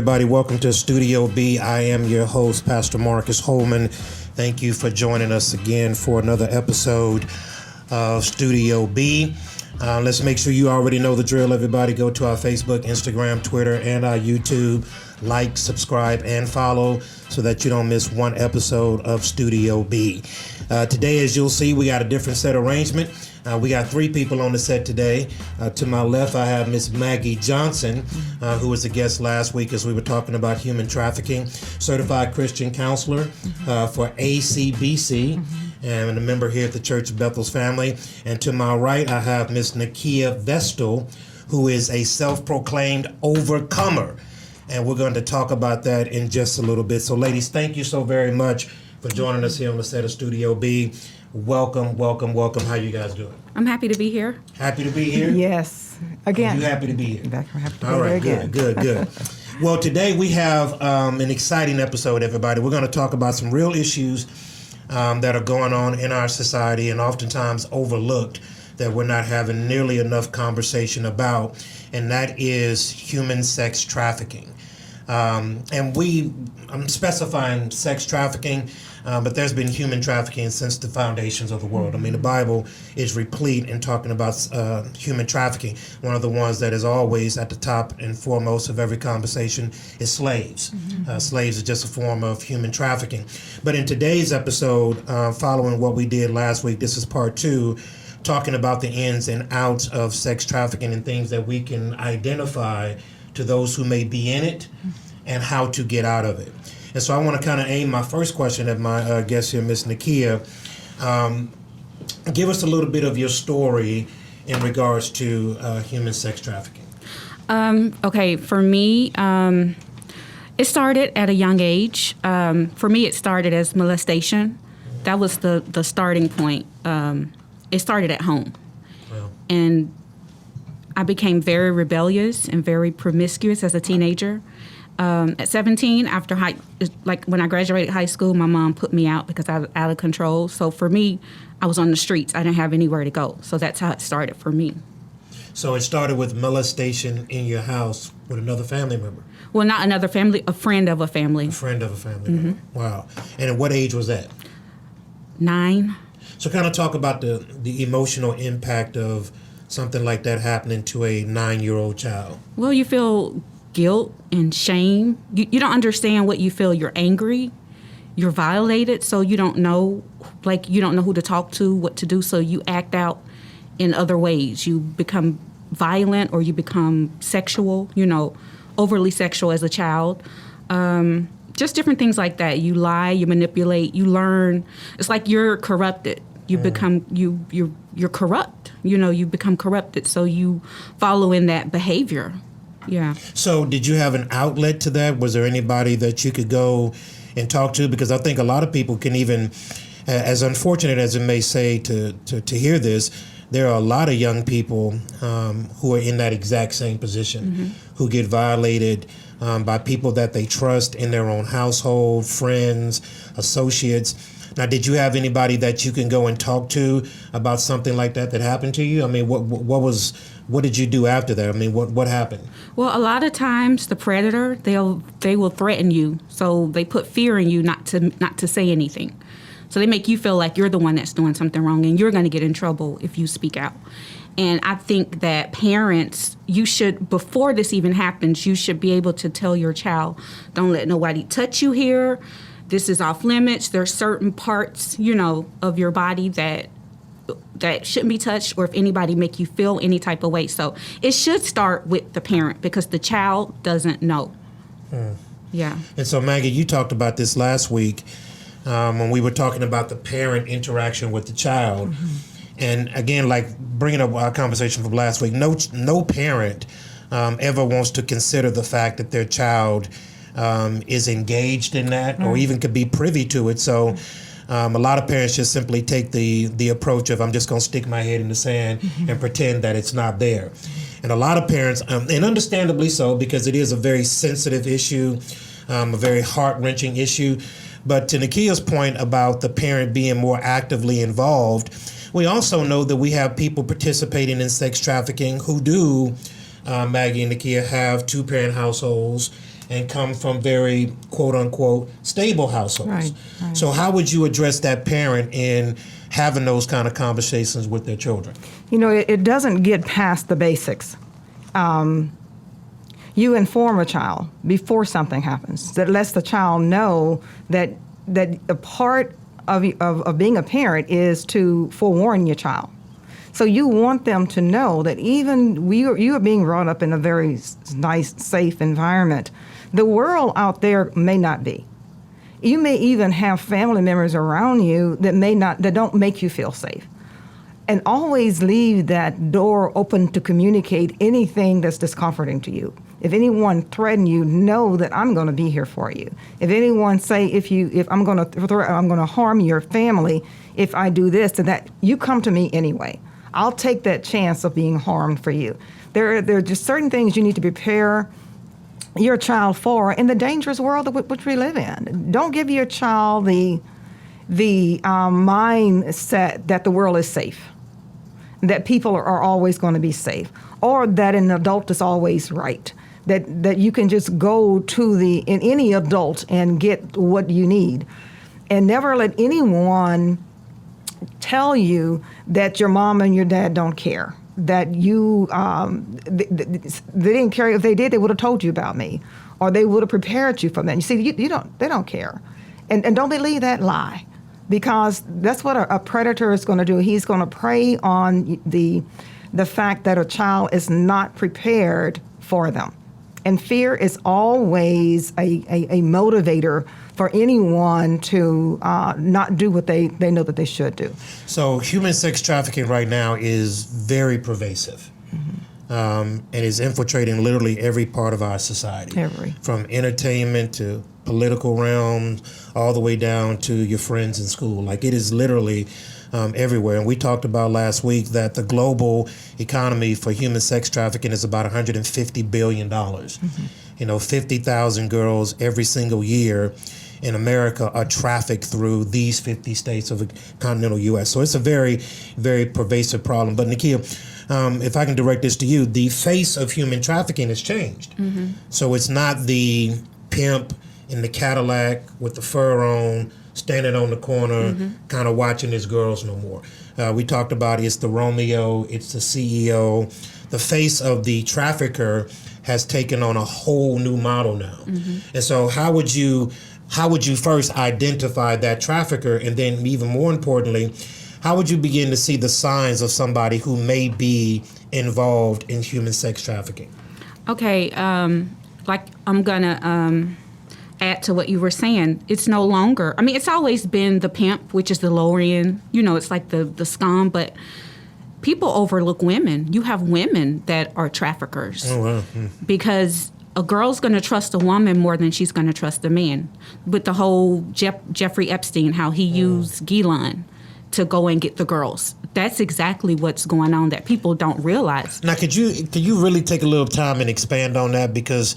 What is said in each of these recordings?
everybody. Welcome to Studio B. I am your host, Pastor Marcus Holman. Thank you for joining us again for another episode of Studio B. Let's make sure you already know the drill, everybody. Go to our Facebook, Instagram, Twitter, and our YouTube. Like, subscribe, and follow so that you don't miss one episode of Studio B. Today, as you'll see, we got a different set arrangement. We got three people on the set today. To my left, I have Miss Maggie Johnson, who was a guest last week as we were talking about human trafficking, certified Christian counselor for ACBC, and a member here at the Church of Bethel's Family. And to my right, I have Miss Nakia Vestal, who is a self-proclaimed overcomer. And we're going to talk about that in just a little bit. So, ladies, thank you so very much for joining us here on the set of Studio B. Welcome, welcome, welcome. How you guys doing? I'm happy to be here. Happy to be here? Yes. Again. You happy to be here? I'm happy to All be right, here again. good. Well, today we have an exciting episode, everybody. We're going to talk about some real issues that are going on in our society and oftentimes overlooked that we're not having nearly enough conversation about, and that is human sex trafficking. I'm specifying sex trafficking, but there's been human trafficking since the foundations of the world. I mean, the Bible is replete in talking about human trafficking. One of the ones that is always at the top and foremost of every conversation is slaves. Slaves are just a form of human trafficking. But in today's episode, following what we did last week, this is part 2, talking about the ins and outs of sex trafficking and things that we can identify to those who may be in it and how to get out of it. And so I want to kind of aim my first question at my guest here, Miss Nakia. Give us a little bit of your story in regards to human sex trafficking. Okay, for me, it started at a young age. For me, it started as molestation. That was the starting point. It started at home. Wow. And I became very rebellious and very promiscuous as a teenager. At 17, when I graduated high school, my mom put me out because I was out of control. So for me, I was on the streets. I didn't have anywhere to go. So that's how it started for me. So it started with molestation in your house with another family member? Well, not another family, a friend of a family. A friend of a family member. Wow. And at what age was that? 9. So kind of talk about the emotional impact of something like that happening to a 9-year-old child. Well, you feel guilt and shame. You don't understand what you feel. You're angry. You're violated, so you don't know who to talk to, what to do, so you act out in other ways. You become violent or you become sexual, overly sexual as a child. Just different things like that. You lie, you manipulate, you learn. It's like you're corrupted. You become you're corrupt. You become corrupted, so you follow in that behavior. Yeah. So did you have an outlet to that? Was there anybody that you could go and talk to? Because I think a lot of people can even, as unfortunate as it may say to hear this, there are a lot of young people who are in that exact same position, who get violated by people that they trust in their own household, friends, associates. Now, did you have anybody that you can go and talk to about something like that happened to you? I mean, what did you do after that? I mean, what happened? Well, a lot of times the predator, they will threaten you. So they put fear in you not to say anything. So they make you feel like you're the one that's doing something wrong and you're going to get in trouble if you speak out. And I think that parents, you should, before this even happens, you should be able to tell your child, don't let nobody touch you here. This is off limits. There's certain parts, of your body that shouldn't be touched, or if anybody make you feel any type of way. So it should start with the parent because the child doesn't know. Yeah. And so, Maggie, you talked about this last week when we were talking about the parent interaction with the child. And again, like bringing up our conversation from last week, no parent ever wants to consider the fact that their child is engaged in that or even could be privy to it. So a lot of parents just simply take the approach of, I'm just going to stick my head in the sand and pretend that it's not there. And a lot of parents, and understandably so, because it is a very sensitive issue, a very heart-wrenching issue. But to Nakia's point about the parent being more actively involved, we also know that we have people participating in sex trafficking who do, Maggie and Nakia, have two-parent households and come from very quote unquote stable households. Right. So how would you address that parent in having those kind of conversations with their children? You know, it doesn't get past the basics. You inform a child before something happens. That lets the child know that a part of being a parent is to forewarn your child. So you want them to know that even you are being brought up in a very nice, safe environment. The world out there may not be. You may even have family members around you that don't make you feel safe. And always leave that door open to communicate anything that's discomforting to you. If anyone threaten you, know that I'm going to be here for you. If anyone say if I'm going to harm your family if I do this, then that you come to me anyway. I'll take that chance of being harmed for you. There are just certain things you need to prepare your child for in the dangerous world which we live in. Don't give your child the mindset that the world is safe, that people are always going to be safe, or that an adult is always right. That you can just go to any adult and get what you need, and never let anyone tell you that your mom and your dad don't care. That you they didn't care. If they did, they would have told you about me, or they would have prepared you for that. You see, they don't care, and don't believe that lie, because that's what a predator is going to do. He's going to prey on the fact that a child is not prepared for them. And fear is always a motivator for anyone to not do what they know that they should do. So human sex trafficking right now is very pervasive. And is infiltrating literally every part of our society. From entertainment to political realm, all the way down to your friends in school. Like, it is literally everywhere. And we talked about last week that the global economy for human sex trafficking is about $150 billion. 50,000 girls every single year in America are trafficked through these 50 states of the continental U.S. So it's a very, very pervasive problem. But Nakia, if I can direct this to you, the face of human trafficking has changed. So it's not the pimp in the Cadillac with the fur on, standing on the corner, kind of watching his girls no more. We talked about it's the Romeo, it's the CEO. The face of the trafficker has taken on a whole new model now. And so how would you first identify that trafficker, and then even more importantly, how would you begin to see the signs of somebody who may be involved in human sex trafficking? Okay, like I'm gonna add to what you were saying. It's no longer, it's always been the pimp, which is the lower end, it's like the scum, but people overlook women. You have women that are traffickers. Oh, wow. Because a girl's going to trust a woman more than she's going to trust a man. With the whole Jeffrey Epstein, how he used Ghislaine to go and get the girls. That's exactly what's going on that people don't realize. Now, could you really take a little time and expand on that? Because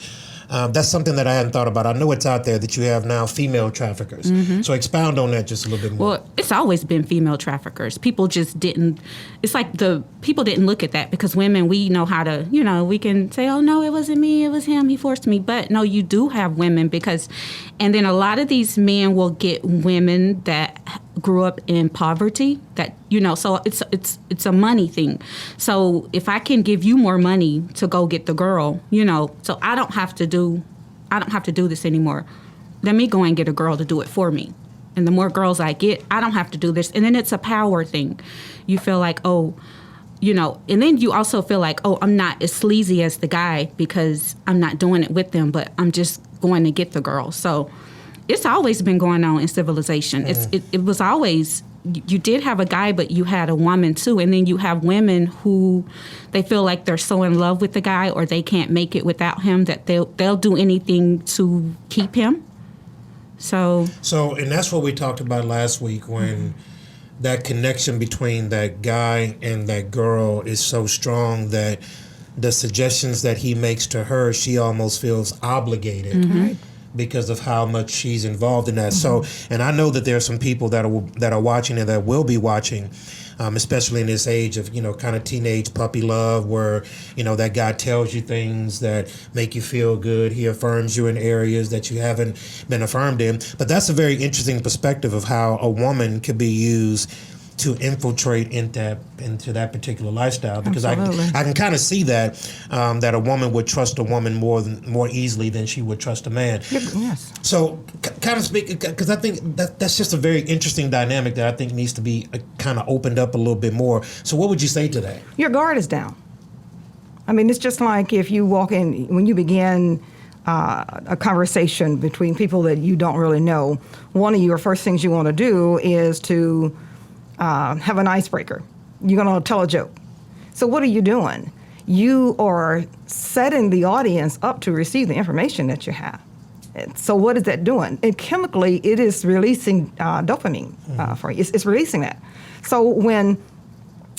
that's something that I hadn't thought about. I know it's out there that you have now female traffickers. So expound on that just a little bit more. Well, it's always been female traffickers. People just didn't, it's like people didn't look at that, because women, we know how to, we can say, oh, no, it wasn't me, it was him, he forced me. But no, you do have women, and then a lot of these men will get women that grew up in poverty, that so it's a money thing. So if I can give you more money to go get the girl, so I don't have to do this anymore. Let me go and get a girl to do it for me. And the more girls I get, I don't have to do this. And then it's a power thing. You feel like, and then you also feel like, I'm not as sleazy as the guy because I'm not doing it with them, but I'm just going to get the girl. So it's always been going on in civilization. It was always, you did have a guy, but you had a woman too. And then you have women who they feel like they're so in love with the guy, or they can't make it without him, that they'll do anything to keep him. So and that's what we talked about last week, when that connection between that guy and that girl is so strong that the suggestions that he makes to her, she almost feels obligated because of how much she's involved in that. So, and I know that there are some people that are watching and that will be watching, especially in this age of, kind of teenage puppy love, where, that guy tells you things that make you feel good. He affirms you in areas that you haven't been affirmed in. But that's a very interesting perspective of how a woman could be used to infiltrate into that particular lifestyle, because I can kind of see that that a woman would trust a woman more easily than she would trust a man. Yes. So, kind of speak, because I think that's just a very interesting dynamic that I think needs to be kind of opened up a little bit more. So, what would you say to that? Your guard is down. I mean, it's just like if you walk in, when you begin a conversation between people that you don't really know, one of your first things you want to do is to have an icebreaker. You're going to tell a joke. So what are you doing? You are setting the audience up to receive the information that you have. And so what is that doing? And chemically, it is releasing dopamine for you. It's releasing that. So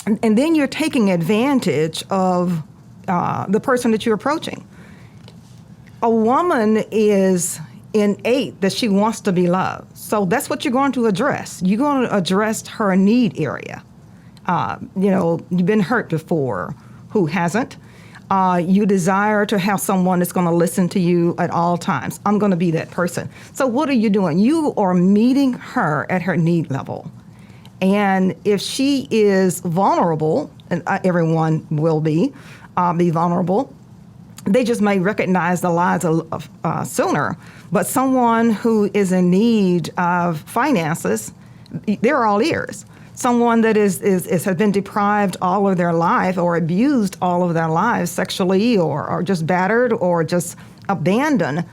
and then you're taking advantage of the person that you're approaching. A woman is innate that she wants to be loved. So that's what you're going to address. You're going to address her need area. You've been hurt before. Who hasn't? You desire to have someone that's going to listen to you at all times. I'm going to be that person. So what are you doing? You are meeting her at her need level. And if she is vulnerable, and everyone will be vulnerable, they just may recognize the lies sooner. But someone who is in need of finances, they're all ears. Someone that has been deprived all of their life or abused all of their lives sexually or just battered or just abandoned,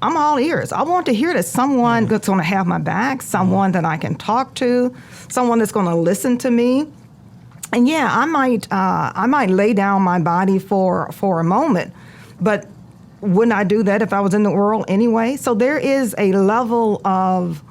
I'm all ears. I want to hear that someone that's going to have my back, someone that I can talk to, someone that's going to listen to me. And yeah, I might lay down my body for a moment, but wouldn't I do that if I was in the world anyway? So there is a level of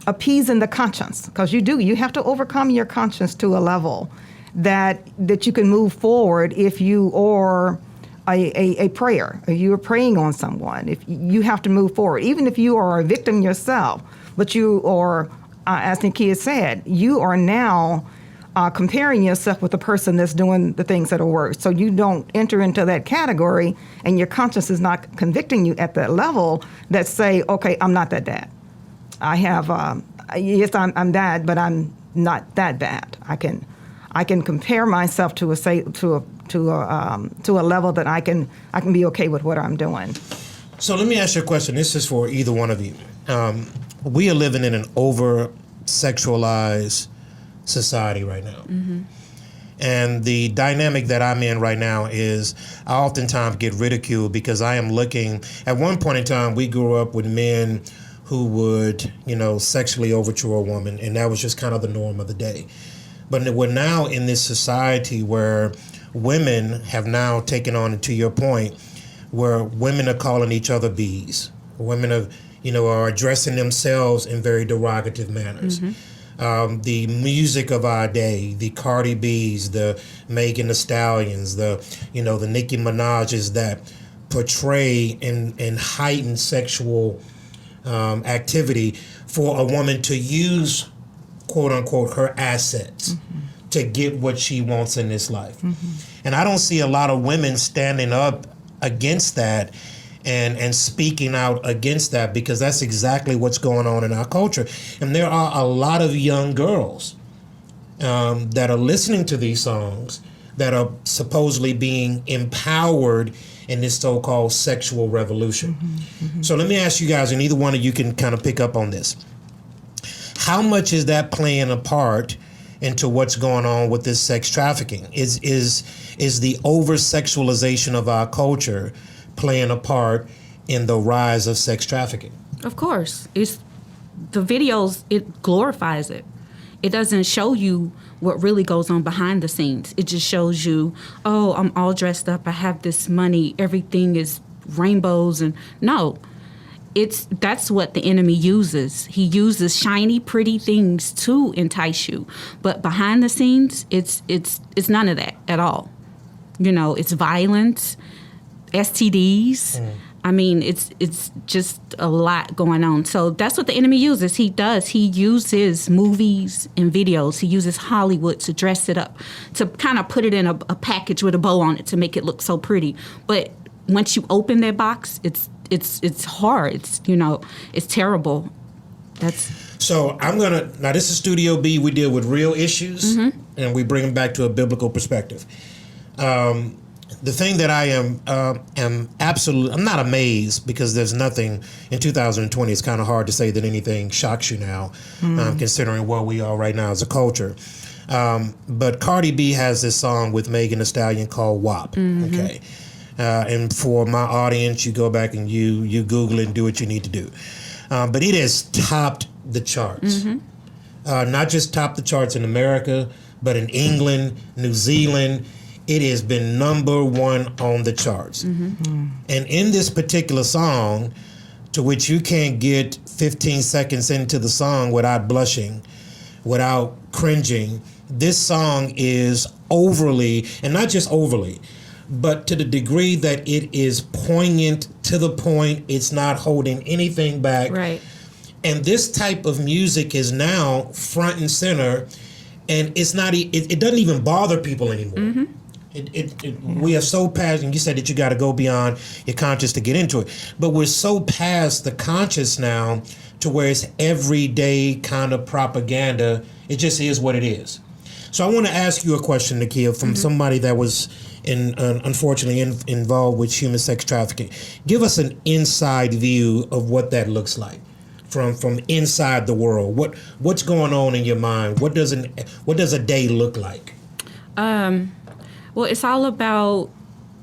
appeasing the conscience, because you have to overcome your conscience to a level that you can move forward if you are a prayer, or you are praying on someone. If you have to move forward, even if you are a victim yourself, but you are, as Nakia said, you are now comparing yourself with the person that's doing the things that are worse. So you don't enter into that category, and your conscience is not convicting you at that level that say, okay, I'm not that bad. I have, yes, I'm bad, but I'm not that bad. I can compare myself to a level that I can be okay with what I'm doing. So let me ask you a question. This is for either one of you. We are living in an over-sexualized society right now. Mm-hmm. And the dynamic that I'm in right now is I oftentimes get ridiculed because I am looking, at one point in time, we grew up with men who would, sexually overture a woman, and that was just kind of the norm of the day. But we're now in this society where women have now taken on, to your point, where women are calling each other bees. Women are addressing themselves in very derogative manners. Mm-hmm. The music of our day, the Cardi B's, the Megan Thee Stallions, the Nicki Minaj's that portray and heighten sexual activity for a woman to use, quote unquote, her assets to get what she wants in this life. And I don't see a lot of women standing up against that and speaking out against that, because that's exactly what's going on in our culture. And there are a lot of young girls that are listening to these songs that are supposedly being empowered in this so-called sexual revolution. So let me ask you guys, and either one of you can kind of pick up on this. How much is that playing a part into what's going on with this sex trafficking? Is the over-sexualization of our culture playing a part in the rise of sex trafficking? Of course. It's the videos, it glorifies it. It doesn't show you what really goes on behind the scenes. It just shows you, oh, I'm all dressed up, I have this money, everything is rainbows, and no. That's what the enemy uses. He uses shiny, pretty things to entice you. But behind the scenes, it's none of that at all. It's violence, STDs, I mean, it's just a lot going on. So that's what the enemy uses. He uses movies and videos. He uses Hollywood to dress it up, to kind of put it in a package with a bow on it to make it look so pretty. But once you open that box, it's hard. It's terrible. So now this is Studio B. We deal with real issues, and we bring them back to a biblical perspective. The thing that I am absolutely, I'm not amazed, because there's nothing in 2020. It's kind of hard to say that anything shocks you now, considering where we are right now as a culture. But Cardi B has this song with Megan Thee Stallion called WAP. Okay. And for my audience, you go back and you Google it and do what you need to do. But it has topped the charts. Not just topped the charts in America, but in England, New Zealand. It has been number one on the charts. And in this particular song, to which you can't get 15 seconds into the song without blushing, without cringing, this song is overly, and not just overly, but to the degree that it is poignant, to the point, it's not holding anything back. Right. And this type of music is now front and center, and it's not. It doesn't even bother people anymore. We are so past, and you said that you got to go beyond your conscious to get into it, but we're so past the conscious now to where it's everyday kind of propaganda. It just is what it is. So I want to ask you a question, Nakia, from somebody that was unfortunately involved with human sex trafficking. Give us an inside view of what that looks like from inside the world. What's going on in your mind? What does a day look like? Well, it's all about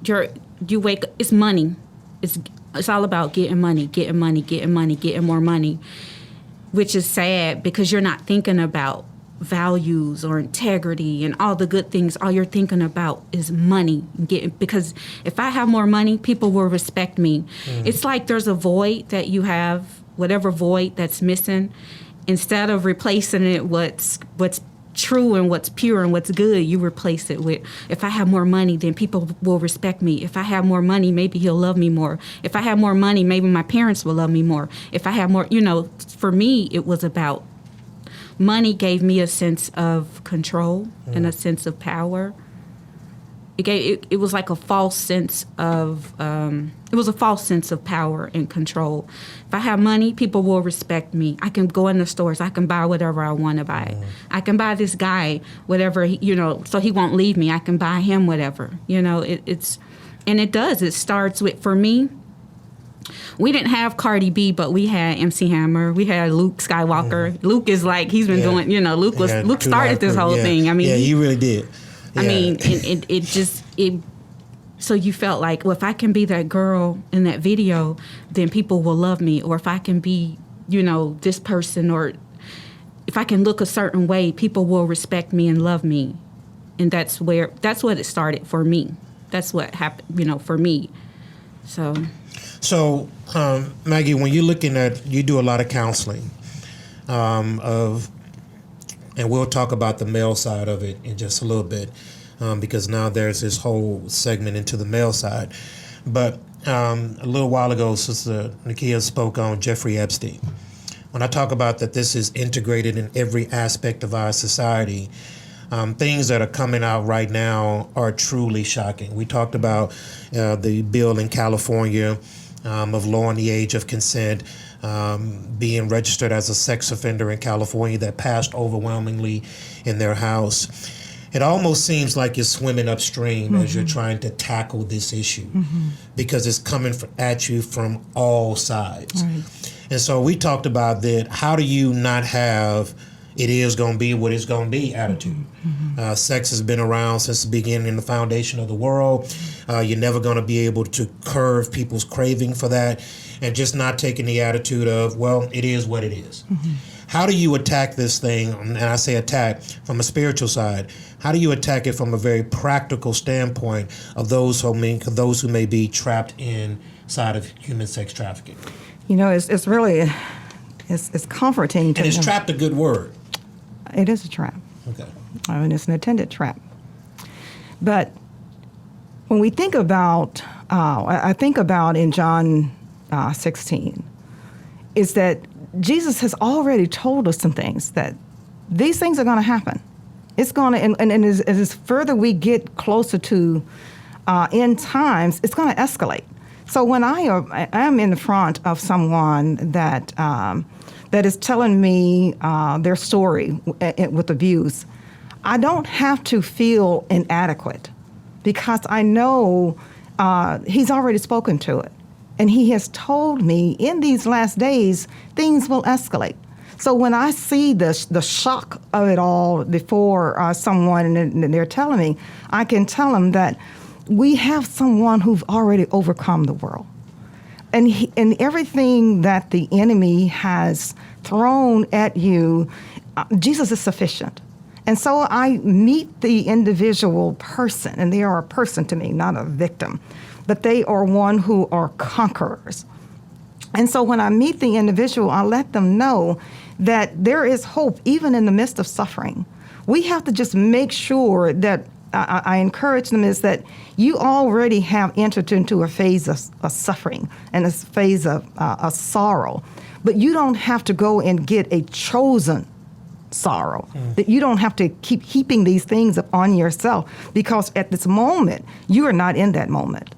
you wake up. It's money. It's all about getting money, getting more money, which is sad because you're not thinking about values or integrity and all the good things. All you're thinking about is money. Because if I have more money, people will respect me. It's like there's a void that you have, whatever void that's missing. Instead of replacing it what's true and what's pure and what's good, you replace it with, if I have more money, then people will respect me. If I have more money, maybe he'll love me more. If I have more money, maybe my parents will love me more. If I have more, for me, it was about money. Gave me a sense of control and a sense of power. It was like a false sense of power and control. If I have money, people will respect me. I can go in the stores. I can buy whatever I want to buy. I can buy this guy whatever, so he won't leave me. I can buy him whatever. It does. It starts with, for me, we didn't have Cardi B, but we had MC Hammer. We had Luke Skywalker. Luke is like, he's been doing, Luke started this whole thing. I mean, yeah, he really did. Yeah. I mean, so you felt like, well, if I can be that girl in that video, then people will love me. Or if I can be, this person, or if I can look a certain way, people will respect me and love me. And that's what it started for me. That's what happened, for me. So, Maggie, when you're looking at, you do a lot of counseling and we'll talk about the male side of it in just a little bit, because now there's this whole segment into the male side. But a little while ago, Sister Nakia spoke on Jeffrey Epstein. When I talk about that this is integrated in every aspect of our society, things that are coming out right now are truly shocking. We talked about the bill in California of lowering the age of consent, being registered as a sex offender in California, that passed overwhelmingly in their House. It almost seems like you're swimming upstream as you're trying to tackle this issue, because it's coming at you from all sides. Right. And so we talked about that. How do you not have it is going to be what it's going to be attitude? Sex has been around since the beginning and the foundation of the world. You're never going to be able to curb people's craving for that, and just not taking the attitude of, well, it is what it is. How do you attack this thing? And I say attack from a spiritual side. How do you attack it from a very practical standpoint of those who may be trapped inside of human sex trafficking? It's really it's comforting to And is trapped a good word? It is a trap. Okay. I mean, it's an intended trap. But when we think about I think about in John 16, is that Jesus has already told us some things, that these things are going to happen. It's going to, and as further we get closer to end times, it's going to escalate. So when I am in the front of someone that is telling me their story with abuse, I don't have to feel inadequate, because I know he's already spoken to it. And he has told me in these last days, things will escalate. So when I see the shock of it all before someone and they're telling me, I can tell them that we have someone who's already overcome the world. And everything that the enemy has thrown at you, Jesus is sufficient. And so I meet the individual person, and they are a person to me, not a victim, but they are one who are conquerors. And so when I meet the individual, I let them know that there is hope even in the midst of suffering. We have to just make sure that I encourage them is that you already have entered into a phase of suffering and a phase of sorrow, but you don't have to go and get a chosen sorrow, that you don't have to keep heaping these things upon yourself, because at this moment, you are not in that moment.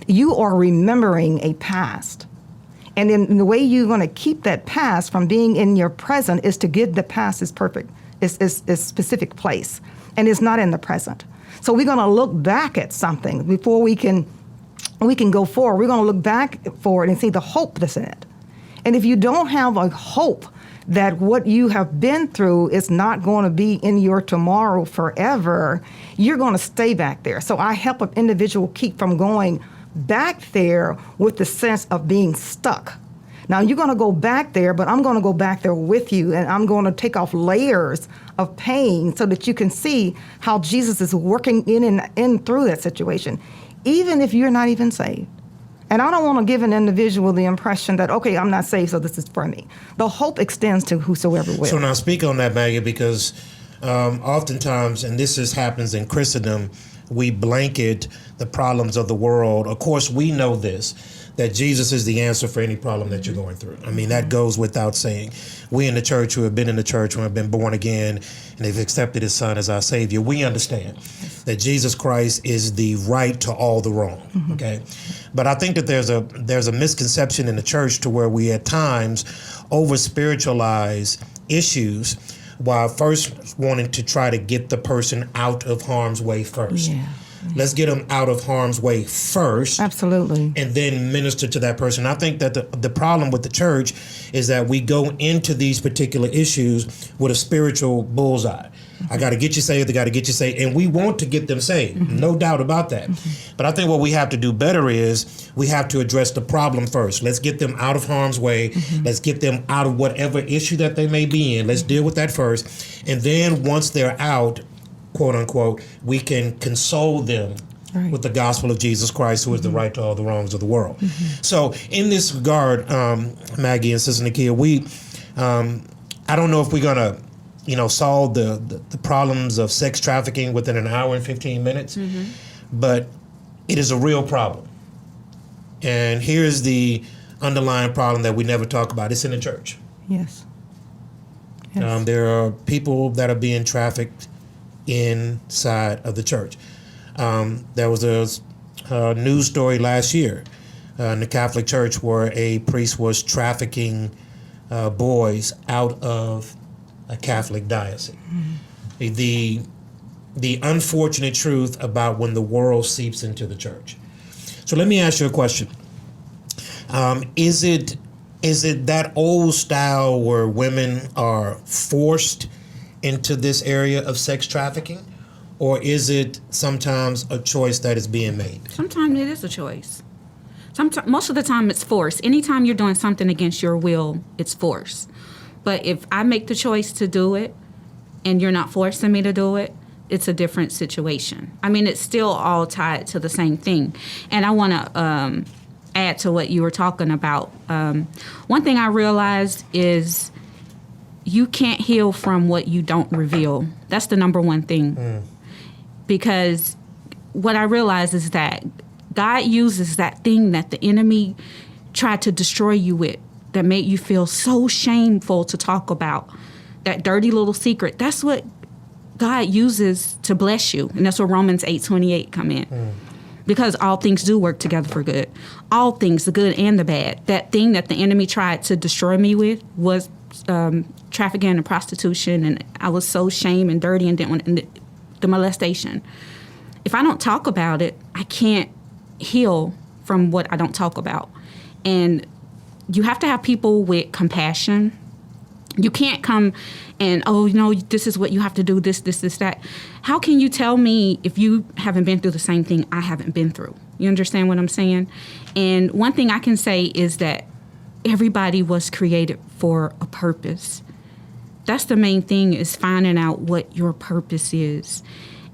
You are remembering a past. And in the way you're going to keep that past from being in your present is to give the past its perfect, its specific place. And it's not in the present. So we're going to look back at something before we can go forward. We're going to look back forward and see the hope that's in it. And if you don't have a hope that what you have been through is not going to be in your tomorrow forever, you're going to stay back there. So I help an individual keep from going back there with the sense of being stuck. Now, you're going to go back there, but I'm going to go back there with you, and I'm going to take off layers of pain so that you can see how Jesus is working in and through that situation, even if you're not even saved. And I don't want to give an individual the impression that, okay, I'm not saved, so this is for me. The hope extends to whosoever will. So now speak on that, Maggie, because oftentimes, and this happens in Christendom, we blanket the problems of the world. Of course, we know this, that Jesus is the answer for any problem that you're going through. I mean, that goes without saying. We in the church who have been in the church, who have been born again, and they've accepted his son as our Savior, we understand that Jesus Christ is the right to all the wrong, okay? But I think that there's a misconception in the church to where we at times over-spiritualize issues while first wanting to try to get the person out of harm's way first. Yeah. Let's get them out of harm's way first. Absolutely. And then minister to that person. I think that the problem with the church is that we go into these particular issues with a spiritual bullseye. I got to get you saved, I got to get you saved. And we want to get them saved, no doubt about that. But I think what we have to do better is we have to address the problem first. Let's get them out of harm's way. Let's get them out of whatever issue that they may be in. Let's deal with that first. And then once they're out, quote unquote, we can console them with the gospel of Jesus Christ, who is the right to all the wrongs of the world. So in this regard, Maggie and Sister Nakia, I don't know if we're going to solve the problems of sex trafficking within an hour and 15 minutes, but it is a real problem. And here's the underlying problem that we never talk about. It's in the church. Yes. There are people that are being trafficked inside of the church. There was a news story last year in the Catholic Church where a priest was trafficking boys out of a Catholic diocese. The unfortunate truth about when the world seeps into the church. So let me ask you a question. Is it that old style where women are forced into this area of sex trafficking, or is it sometimes a choice that is being made? Sometimes it is a choice. Most of the time it's forced. Anytime you're doing something against your will, it's forced. But if I make the choice to do it and you're not forcing me to do it, it's a different situation. I mean, it's still all tied to the same thing. And I want to add to what you were talking about. One thing I realized is you can't heal from what you don't reveal. That's the number one thing. Because what I realized is that God uses that thing that the enemy tried to destroy you with, that made you feel so shameful to talk about, that dirty little secret. That's what God uses to bless you. And that's where Romans 8:28 come in. Because all things do work together for good. All things, the good and the bad. That thing that the enemy tried to destroy me with was trafficking and prostitution, and I was so shame and dirty and didn't want the molestation. If I don't talk about it, I can't heal from what I don't talk about. And you have to have people with compassion. You can't come and, this is what you have to do, this, that. How can you tell me if you haven't been through the same thing I haven't been through? You understand what I'm saying? And one thing I can say is that everybody was created for a purpose. That's the main thing, is finding out what your purpose is.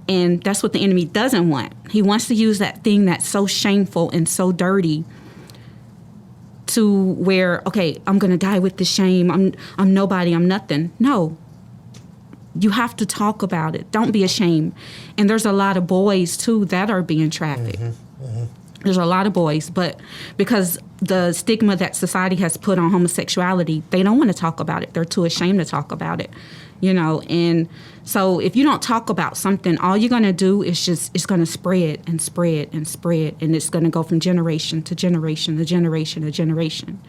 And that's what the enemy doesn't want. He wants to use that thing that's so shameful and so dirty to where, okay, I'm going to die with the shame. I'm nobody. I'm nothing. No. You have to talk about it. Don't be ashamed. And there's a lot of boys, too, that are being trafficked. There's a lot of boys, but because the stigma that society has put on homosexuality, they don't want to talk about it. They're too ashamed to talk about it, And so if you don't talk about something, all you're going to do is it's going to spread and spread and spread, and it's going to go from generation to generation to generation to generation.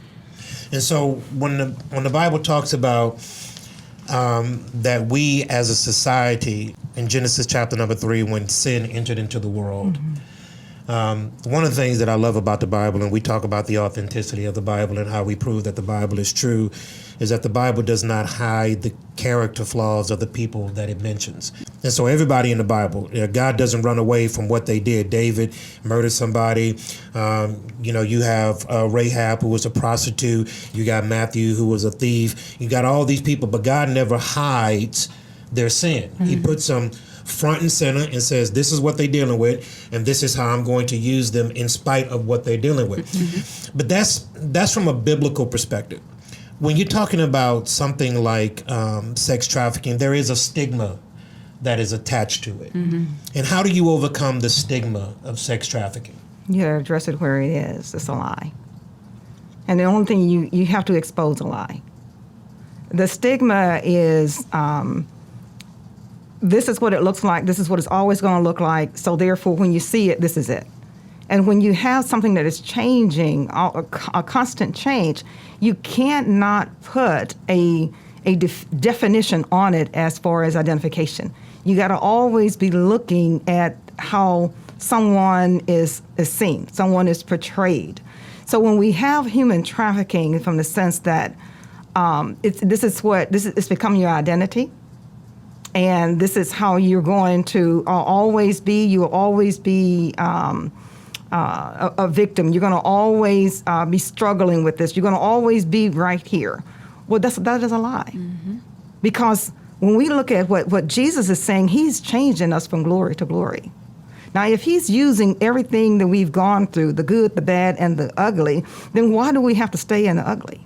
And so when the Bible talks about that we as a society, in Genesis chapter number 3, when sin entered into the world, one of the things that I love about the Bible, and we talk about the authenticity of the Bible and how we prove that the Bible is true, is that the Bible does not hide the character flaws of the people that it mentions. And so everybody in the Bible, God doesn't run away from what they did. David murdered somebody. You have Rahab, who was a prostitute. You got Matthew, who was a thief. You got all these people, but God never hides their sin. He puts them front and center and says, this is what they're dealing with, and this is how I'm going to use them in spite of what they're dealing with. But that's from a biblical perspective. When you're talking about something like sex trafficking, there is a stigma that is attached to it. And how do you overcome the stigma of sex trafficking? You gotta address it where it is. It's a lie. And the only thing you have to expose a lie. The stigma is, this is what it looks like, this is what it's always going to look like, so therefore when you see it, this is it. And when you have something that is changing, a constant change, you can't not put a definition on it as far as identification. You got to always be looking at how someone is seen, someone is portrayed. So when we have human trafficking, from the sense that it's become your identity, and this is how you're going to always be. You will always be a victim. You're going to always be struggling with this. You're going to always be right here. Well, that is a lie. Because when we look at what Jesus is saying, he's changing us from glory to glory. Now, if he's using everything that we've gone through, the good, the bad, and the ugly, then why do we have to stay in the ugly?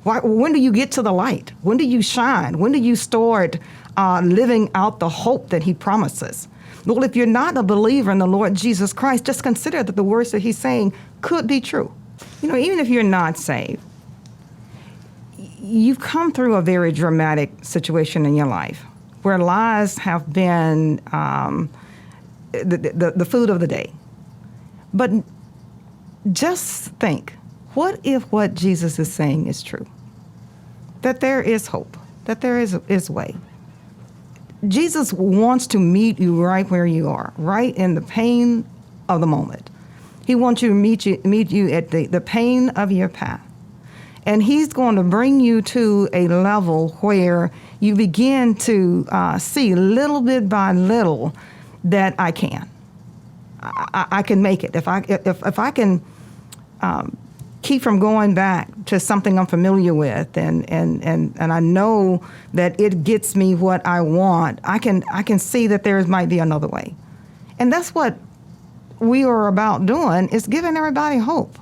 When do you get to the light? When do you shine? When do you start living out the hope that he promises? Well, if you're not a believer in the Lord Jesus Christ, just consider that the words that he's saying could be true. Even if you're not saved, you've come through a very dramatic situation in your life where lies have been the food of the day. But just think, what if what Jesus is saying is true? That there is hope, that there is way. Jesus wants to meet you right where you are, right in the pain of the moment. He wants you to meet you at the pain of your path. And he's going to bring you to a level where you begin to see little bit by little that I can. I can make it. If I can keep from going back to something I'm familiar with, and I know that it gets me what I want, I can see that there might be another way. And that's what we are about doing, is giving everybody hope.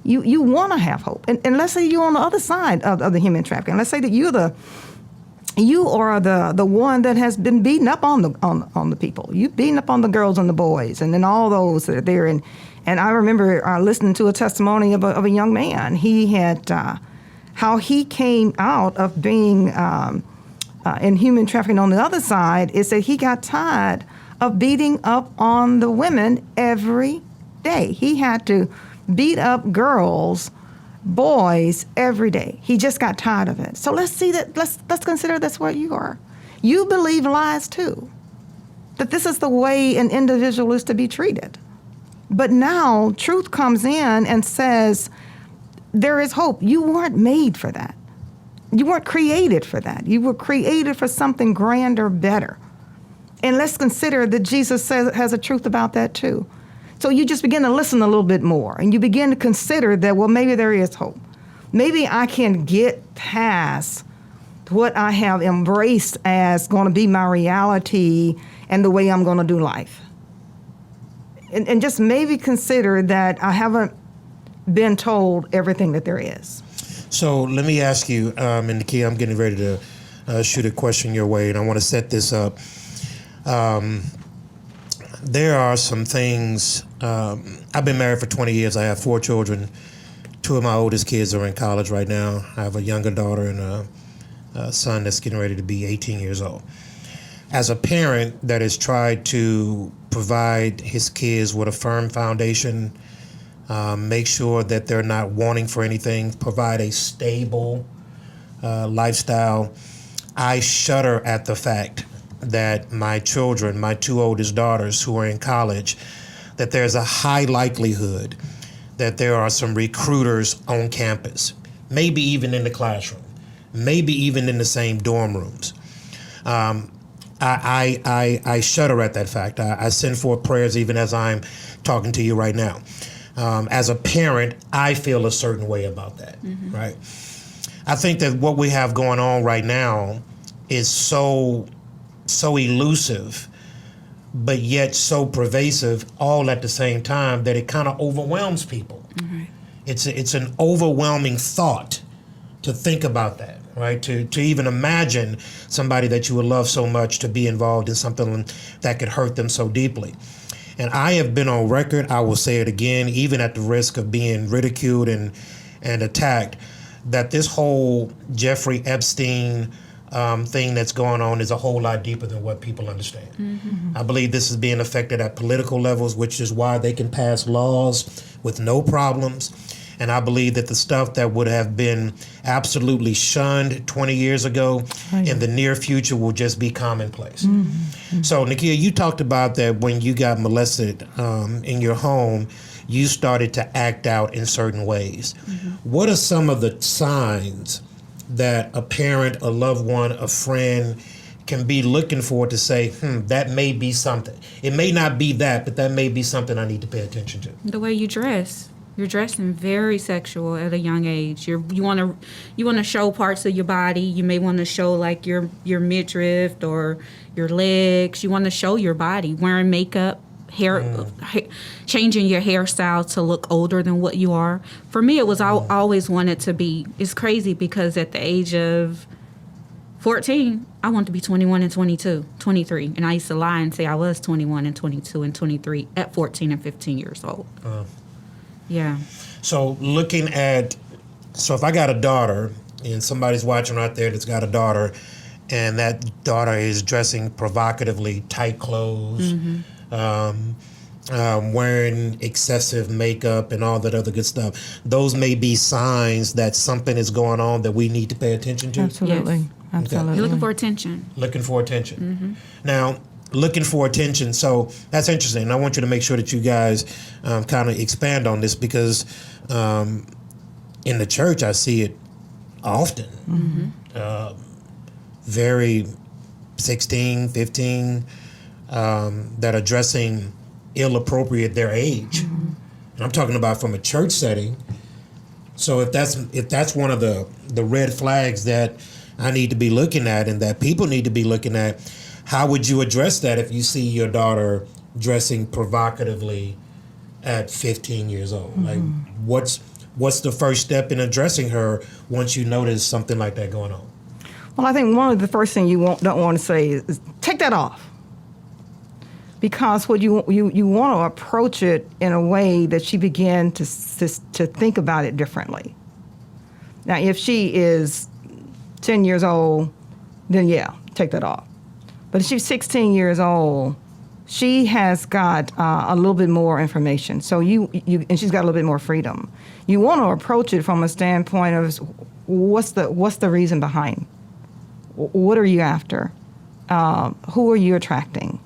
You want to have hope. And let's say you're on the other side of the human trafficking. Let's say that you are the one that has been beating up on the people. You've beaten up on the girls and the boys, and then all those that are there, and And I remember listening to a testimony of a young man. He had how he came out of being in human trafficking on the other side is that he got tired of beating up on the women every day. He had to beat up girls, boys every day. He just got tired of it. So let's consider that's where you are. You believe lies too, that this is the way an individual is to be treated. But now truth comes in and says, there is hope. You weren't made for that. You weren't created for that. You were created for something grander, better. And let's consider that Jesus has a truth about that too. So you just begin to listen a little bit more, and you begin to consider that, well, maybe there is hope. Maybe I can get past what I have embraced as going to be my reality and the way I'm going to do life. And just maybe consider that I haven't been told everything that there is. So let me ask you, and Nakia, I'm getting ready to shoot a question your way, and I want to set this up. There are some things, I've been married for 20 years. I have 4 children. 2 of my oldest kids are in college right now. I have a younger daughter and a son that's getting ready to be 18 years old. As a parent that has tried to provide his kids with a firm foundation, make sure that they're not wanting for anything, provide a stable lifestyle, I shudder at the fact that my children, my 2 oldest daughters who are in college, that there's a high likelihood that there are some recruiters on campus, maybe even in the classroom, maybe even in the same dorm rooms. I shudder at that fact. I send forth prayers even as I'm talking to you right now. As a parent, I feel a certain way about that, right? I think that what we have going on right now is so elusive, but yet so pervasive all at the same time that it kind of overwhelms people. Mm-hmm. It's an overwhelming thought to think about that, right? To even imagine somebody that you would love so much to be involved in something that could hurt them so deeply. And I have been on record, I will say it again, even at the risk of being ridiculed and attacked, that this whole Jeffrey Epstein thing that's going on is a whole lot deeper than what people understand. Mm-hmm. I believe this is being affected at political levels, which is why they can pass laws with no problems. And I believe that the stuff that would have been absolutely shunned 20 years ago in the near future will just be commonplace. Mm-hmm. So, Nakia, you talked about that when you got molested in your home, you started to act out in certain ways. Mm-hmm. What are some of the signs that a parent, a loved one, a friend can be looking for to say, that may be something? It may not be that, but that may be something I need to pay attention to. The way you dress. You're dressing very sexual at a young age. You want to show parts of your body. You may want to show like your midriff or your legs. You want to show your body. Wearing makeup, changing your hairstyle to look older than what you are. For me, it was always wanted to be. It's crazy because at the age of 14, I wanted to be 21 and 22, 23. And I used to lie and say I was 21 and 22 and 23 at 14 and 15 years old. Yeah. So if I got a daughter and somebody's watching out there that's got a daughter and that daughter is dressing provocatively tight clothes, wearing excessive makeup and all that other good stuff, those may be signs that something is going on that we need to pay attention to. Absolutely. Yes. Absolutely. You're looking for attention. Looking for attention. Now, looking for attention. So that's interesting. I want you to make sure that you guys kind of expand on this because in the church, I see it often. Very 16, 15, that are dressing ill-appropriate their age. And I'm talking about from a church setting. So if that's one of the red flags that I need to be looking at and that people need to be looking at, how would you address that if you see your daughter dressing provocatively at 15 years old? Like, what's the first step in addressing her once you notice something like that going on? Well, I think one of the first things you don't want to say is take that off. because what you want to approach it in a way that she began to think about it differently. Now, if she is 10 years old, then yeah, take that off. But if she's 16 years old, she has got a little bit more information. So and she's got a little bit more freedom. You want to approach it from a standpoint of what's the reason behind? What are you after? Who are you attracting?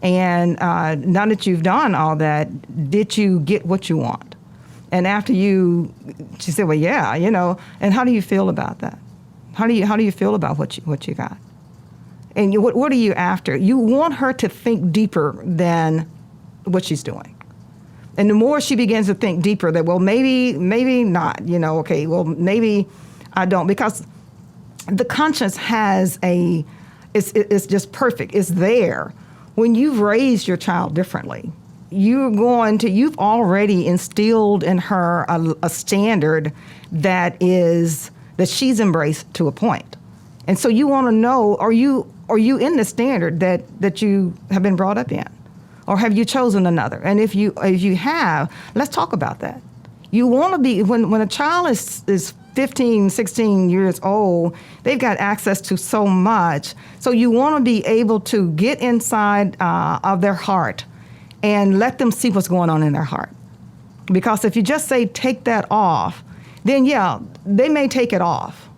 And now that you've done all that, did you get what you want? And after she said, well, yeah, and how do you feel about that? How do you feel about what you got? And what are you after? You want her to think deeper than what she's doing. And the more she begins to think deeper that, well, maybe not, okay, well, maybe I don't, because the conscience has it's just perfect. It's there. When you've raised your child differently, you've already instilled in her a standard that she's embraced to a point. And so you want to know, are you in the standard that you have been brought up in? Or have you chosen another? And if you have, let's talk about that. You want to be, when a child is 15, 16 years old, they've got access to so much. So you want to be able to get inside of their heart and let them see what's going on in their heart. Because if you just say, take that off, then yeah, they may take it off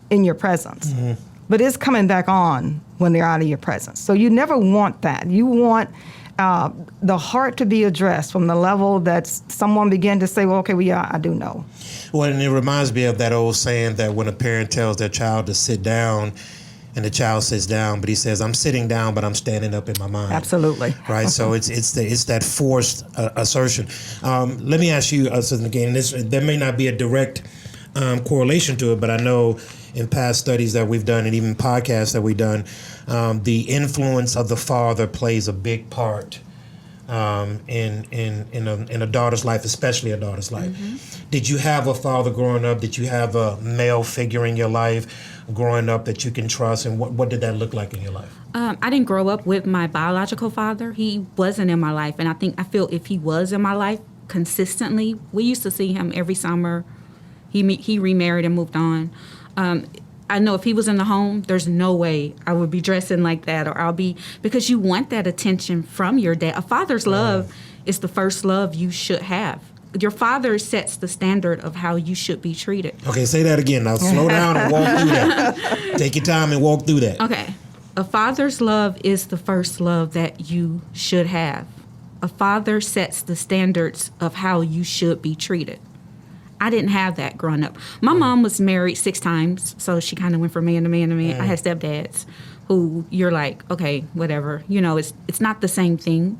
in your presence. Mm-hmm. But it's coming back on when they're out of your presence. So you never want that. You want the heart to be addressed from the level that someone began to say, well, okay, well, yeah, I do know. Well, and it reminds me of that old saying that when a parent tells their child to sit down, and the child sits down, but he says, I'm sitting down, but I'm standing up in my mind. Absolutely. Right? So it's that forced assertion. Let me ask you, again, there may not be a direct correlation to it, but I know in past studies that we've done and even podcasts that we've done, the influence of the father plays a big part in a daughter's life, especially a daughter's life. Mm-hmm. Did you have a father growing up? Did you have a male figure in your life growing up that you can trust? And what did that look like in your life? I didn't grow up with my biological father. He wasn't in my life. And I feel if he was in my life consistently, we used to see him every summer. He remarried and moved on. I know if he was in the home, there's no way I would be dressing like that, or because you want that attention from your dad. A father's love is the first love you should have. Your father sets the standard of how you should be treated. Okay, say that again. Now slow down and walk through that. Take your time and walk through that. Okay. A father's love is the first love that you should have. A father sets the standards of how you should be treated. I didn't have that growing up. My mom was married 6 times, so she kind of went from man to man to man. I had stepdads who you're like, okay, whatever. It's not the same thing.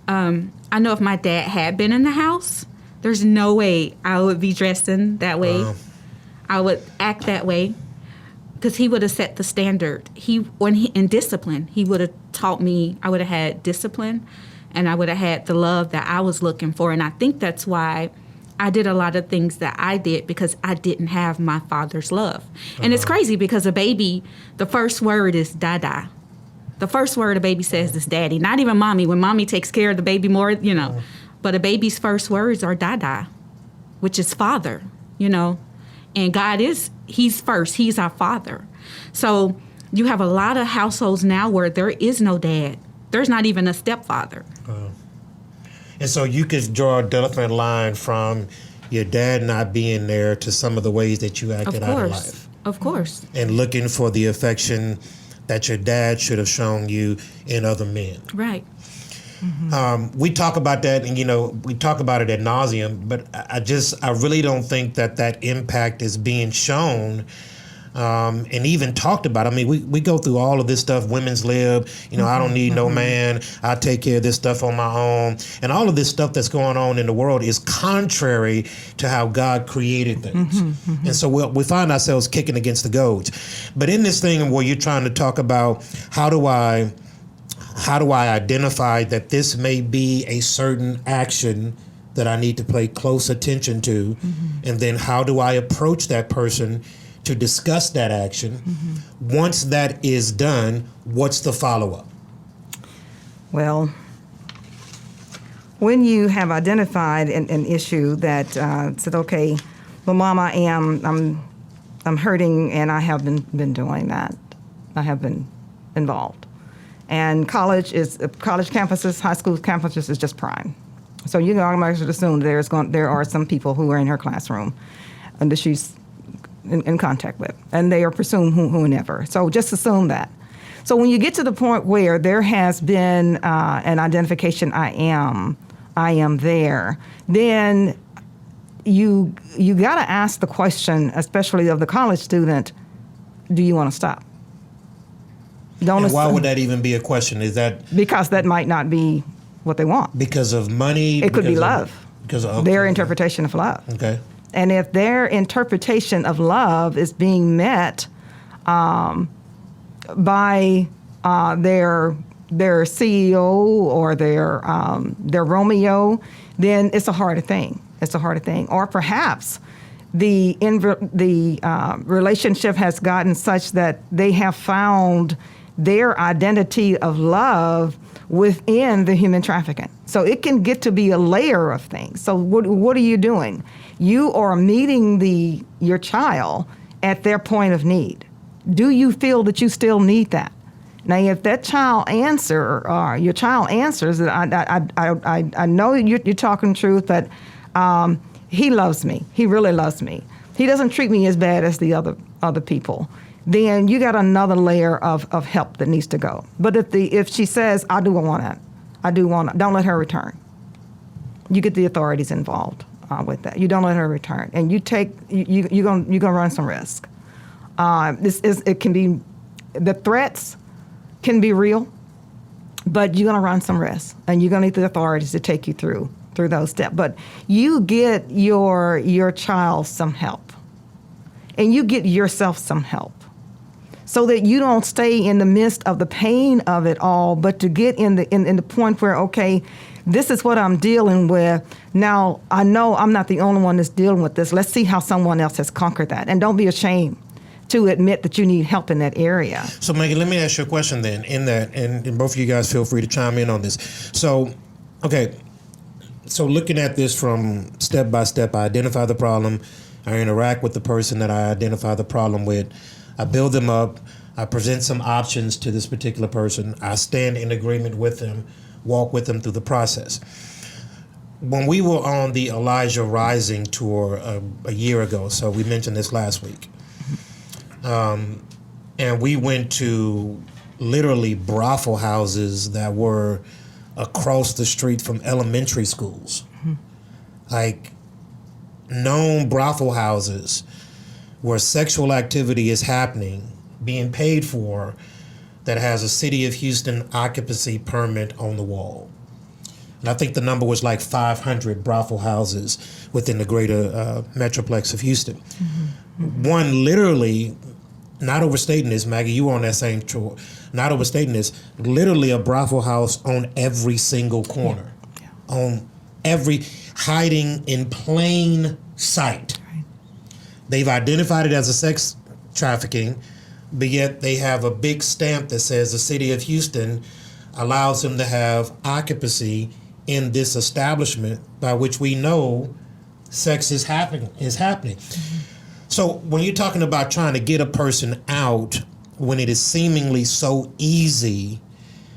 I know if my dad had been in the house, there's no way I would be dressed in that way. I would act that way because he would have set the standard. In discipline, he would have taught me. I would have had discipline, and I would have had the love that I was looking for. And I think that's why I did a lot of things that I did, because I didn't have my father's love. And it's crazy because a baby, the first word is dada. The first word a baby says is daddy, not even mommy. When mommy takes care of the baby more, But a baby's first words are dada, which is father, And God he's first. He's our father. So you have a lot of households now where there is no dad. There's not even a stepfather. And so you could draw a definite line from your dad not being there to some of the ways that you acted out of life. Of course. And looking for the affection that your dad should have shown you in other men. Right. Mm-hmm. We talk about that, and we talk about it ad nauseum, but I really don't think that impact is being shown and even talked about. I mean, we go through all of this stuff, women's lib, I don't need no man, I take care of this stuff on my own. And all of this stuff that's going on in the world is contrary to how God created things. And so we find ourselves kicking against the goads. But in this thing where you're trying to talk about how do I identify that this may be a certain action that I need to pay close attention to, and then how do I approach that person to discuss that action? Once that is done, what's the follow-up? Well, when you have identified an issue that said, okay, well, Mom, I'm hurting, and I have been doing that. I have been involved. And college campuses, high school campuses is just prime. So you can automatically assume there are some people who are in her classroom and that she's in contact with, and they are pursuing whomever. So just assume that. So when you get to the point where there has been an identification, I am there, then you got to ask the question, especially of the college student, do you want to stop? And why would that even be a question? Is that because that might not be what they want? Because of money? It could be love. Because of their interpretation of love. Okay. And if their interpretation of love is being met by their CEO or their Romeo, then it's a harder thing. It's a harder thing. Or perhaps the relationship has gotten such that they have found their identity of love within the human trafficking. So it can get to be a layer of things. So what are you doing? You are meeting your child at their point of need. Do you feel that you still need that? Now, if that your child answers that I know you're talking truth, but he loves me. He really loves me. He doesn't treat me as bad as the other people. Then you got another layer of help that needs to go. But if she says, I do want to, don't let her return. You get the authorities involved with that. You don't let her return, and you're gonna run some risk. It can be, the threats can be real, but you're gonna run some risk, and you're gonna need the authorities to take you through those steps. But you get your child some help, and you get yourself some help, so that you don't stay in the midst of the pain of it all, but to get in the point where, okay, this is what I'm dealing with. Now, I know I'm not the only one that's dealing with this. Let's see how someone else has conquered that. And don't be ashamed to admit that you need help in that area. So, Maggie, let me ask you a question then in that, and both of you guys feel free to chime in on this. So, okay, so looking at this from step by step, I identify the problem, I interact with the person that I identify the problem with, I build them up, I present some options to this particular person, I stand in agreement with them, walk with them through the process. When we were on the Elijah Rising tour a year ago, so we mentioned this last week, and we went to literally brothel houses that were across the street from elementary schools. Mm-hmm. Like known brothel houses where sexual activity is happening, being paid for, that has a City of Houston occupancy permit on the wall. And I think the number was like 500 brothel houses within the greater metroplex of Houston. Mm-hmm. Mm-hmm. One literally, not overstating this, Maggie, you were on that same tour, not overstating this, literally a brothel house on every single corner, on every, hiding in plain sight. Right. They've identified it as a sex trafficking, but yet they have a big stamp that says the City of Houston allows them to have occupancy in this establishment by which we know sex is happening. Mm-hmm. So when you're talking about trying to get a person out when it is seemingly so easy,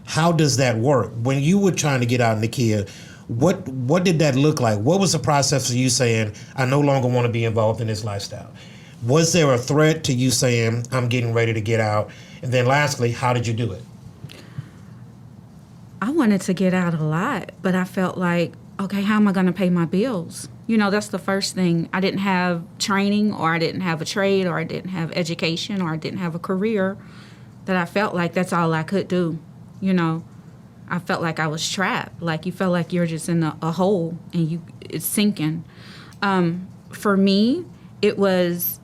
how does that work? When you were trying to get out, Nakia, what did that look like? What was the process of you saying, I no longer want to be involved in this lifestyle? Was there a threat to you saying, I'm getting ready to get out? And then lastly, how did you do it? I wanted to get out a lot, but I felt like, okay, how am I going to pay my bills? You know, that's the first thing. I didn't have training, or I didn't have a trade, or I didn't have education, or I didn't have a career, that I felt like that's all I could do. You know, I felt like I was trapped. Like you felt like you're just in a hole and it's sinking. For me, it was,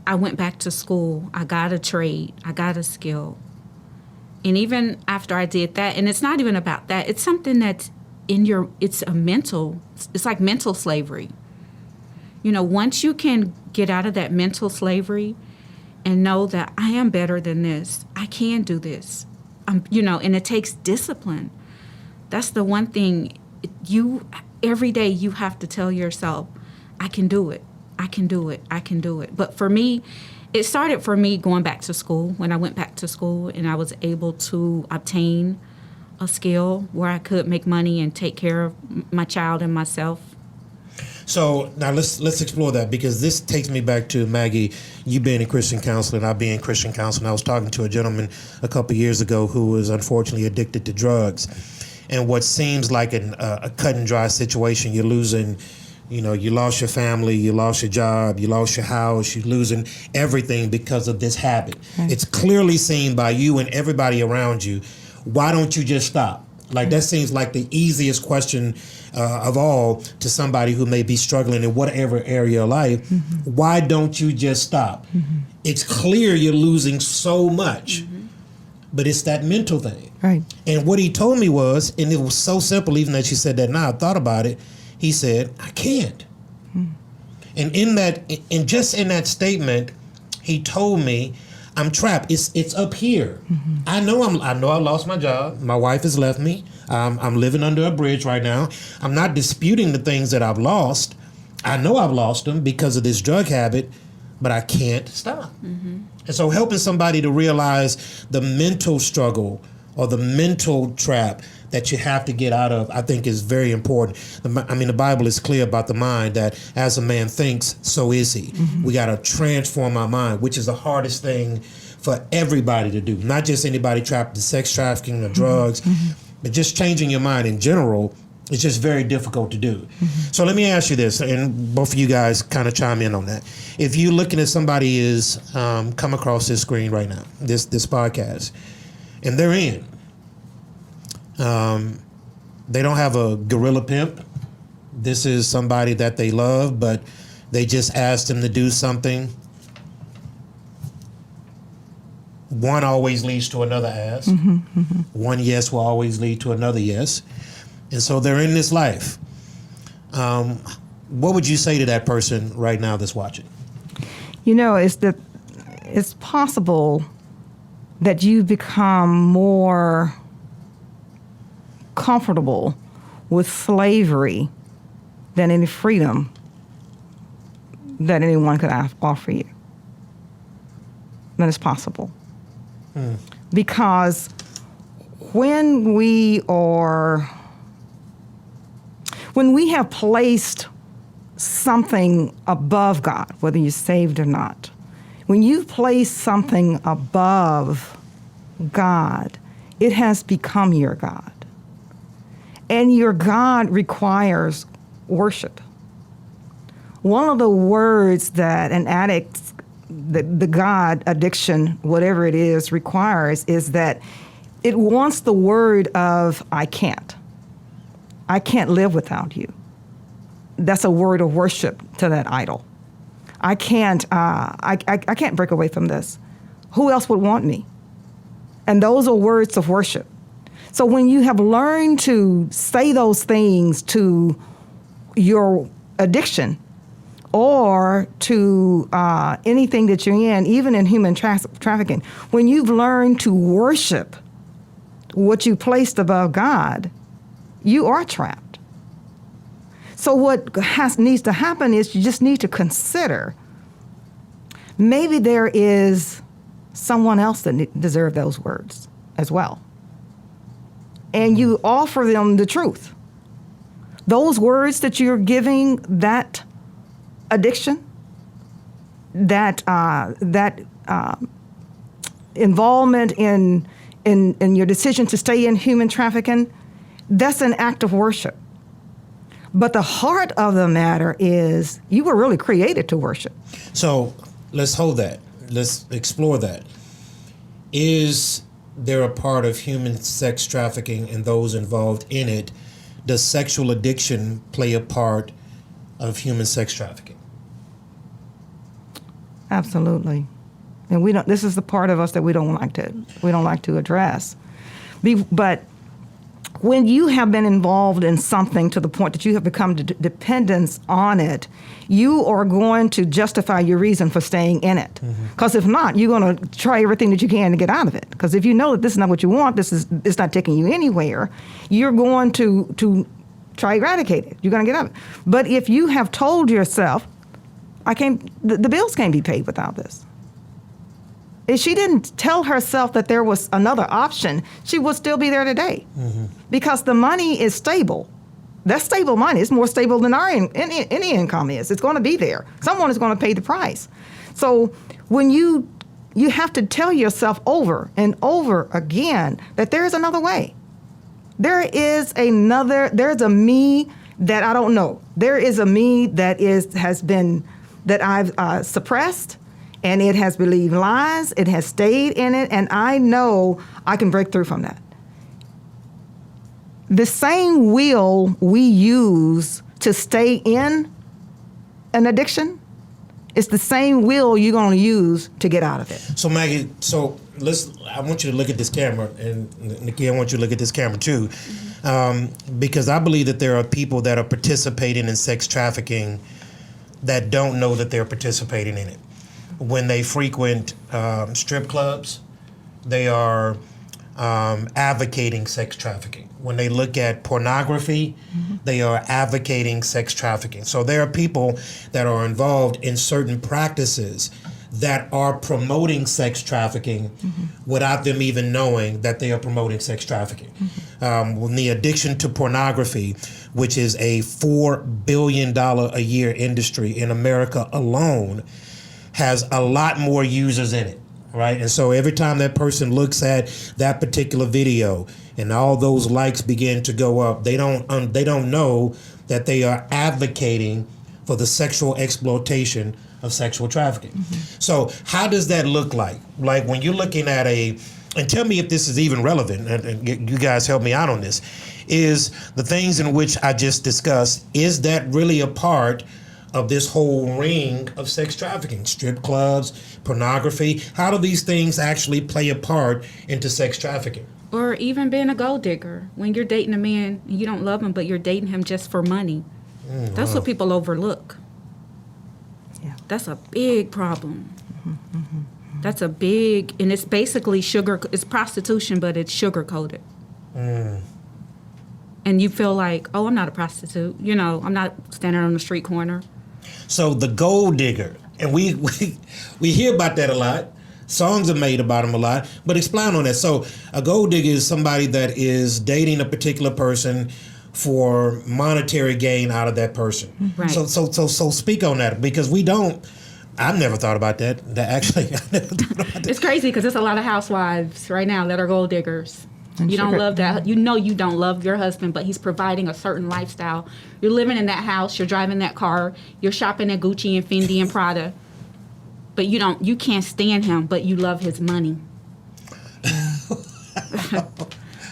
I went back to school. I got a trade. I got a skill. And even after I did that, and it's not even about that, it's something that's it's like mental slavery. You know, once you can get out of that mental slavery and know that I am better than this, I can do this, and it takes discipline. That's the one thing every day you have to tell yourself, I can do it. I can do it. I can do it. But for me, it started for me going back to school. When I went back to school and I was able to obtain a skill where I could make money and take care of my child and myself. So now let's explore that, because this takes me back to Maggie, you being in Christian counseling, I being in Christian counseling. I was talking to a gentleman a couple of years ago who was unfortunately addicted to drugs. And what seems like a cut and dry situation, you're losing, you lost your family, you lost your job, you lost your house, you're losing everything because of this habit. It's clearly seen by you and everybody around you. Why don't you just stop? Like, that seems like the easiest question of all to somebody who may be struggling in whatever area of life. Why don't you just stop? It's clear you're losing so much, but it's that mental thing. Right. And what he told me was, and it was so simple, even that you said that now, I thought about it. He said, I can't. And just in that statement, he told me, I'm trapped. It's up here. I know I lost my job. My wife has left me. I'm living under a bridge right now. I'm not disputing the things that I've lost. I know I've lost them because of this drug habit, but I can't stop. And so helping somebody to realize the mental struggle or the mental trap that you have to get out of, I think is very important. The Bible is clear about the mind, that as a man thinks, so is he. We got to transform our mind, which is the hardest thing for everybody to do. Not just anybody trapped in sex trafficking or drugs, but just changing your mind in general. It's just very difficult to do. So let me ask you this, and both of you guys kind of chime in on that. If you're looking at somebody is come across this screen right now, this podcast, and they're in, they don't have a gorilla pimp. This is somebody that they love, but they just asked them to do something. One always leads to another ask. One yes will always lead to another yes. And so they're in this life. What would you say to that person right now that's watching? It's possible that you become more comfortable with slavery than any freedom that anyone could offer you. That is possible. Because when we have placed something above God, whether you're saved or not, when you've placed something above God, it has become your God. And your God requires worship. One of the words that an addict, the God addiction, whatever it is, requires is that it wants the word of, I can't. I can't live without you. That's a word of worship to that idol. I can't break away from this. Who else would want me? And those are words of worship. So when you have learned to say those things to your addiction or to anything that you're in, even in human trafficking, when you've learned to worship what you placed above God, you are trapped. So what needs to happen is you just need to consider maybe there is someone else that deserves those words as well. And you offer them the truth. Those words that you're giving that addiction, that involvement in your decision to stay in human trafficking, that's an act of worship. But the heart of the matter is you were really created to worship. So let's hold that. Let's explore that. Is there a part of human sex trafficking and those involved in it? Does sexual addiction play a part of human sex trafficking? Absolutely. And we don't. This is the part of us that we don't like to address. But when you have been involved in something to the point that you have become dependent on it, you are going to justify your reason for staying in it. Because if not, you're going to try everything that you can to get out of it. Because if you know that this is not what you want, it's not taking you anywhere, you're going to try eradicate it. You're going to get out of it. But if you have told yourself, the bills can't be paid without this. If she didn't tell herself that there was another option, she would still be there today. Because the money is stable. That's stable money. It's more stable than any income is. It's going to be there. Someone is going to pay the price. So when you have to tell yourself over and over again that there is another way. There's a me that I don't know. There is a me that I've suppressed. And it has believed lies, it has stayed in it, and I know I can break through from that. The same will we use to stay in an addiction is the same will you're going to use to get out of it. So Maggie, I want you to look at this camera, and Nakia, I want you to look at this camera too, because I believe that there are people that are participating in sex trafficking that don't know that they're participating in it. When they frequent strip clubs, they are advocating sex trafficking. When they look at pornography, they are advocating sex trafficking. So there are people that are involved in certain practices that are promoting sex trafficking without them even knowing that they are promoting sex trafficking. When the addiction to pornography, which is a $4 billion a year industry in America alone, has a lot more users in it, right? And so every time that person looks at that particular video and all those likes begin to go up, they don't know that they are advocating for the sexual exploitation of sexual trafficking. So how does that look like? Like when you're looking at and tell me if this is even relevant, and you guys help me out on this, is the things in which I just discussed, is that really a part of this whole ring of sex trafficking? Strip clubs, pornography, how do these things actually play a part into sex trafficking? Or even being a gold digger. When you're dating a man and you don't love him, but you're dating him just for money. That's what people overlook. Yeah. That's a big problem. That's a big, and it's basically it's prostitution, but it's sugar-coated. And you feel like, oh, I'm not a prostitute. I'm not standing on the street corner. So the gold digger, and we hear about that a lot. Songs are made about them a lot, but explain on that. So a gold digger is somebody that is dating a particular person for monetary gain out of that person. Right. So speak on that, because I've never thought about that. I never thought about that. It's crazy because there's a lot of housewives right now that are gold diggers. And you don't sugar. love that. You don't love your husband, but he's providing a certain lifestyle. You're living in that house. You're driving that car. You're shopping at Gucci and Fendi and Prada. But you can't stand him, but you love his money.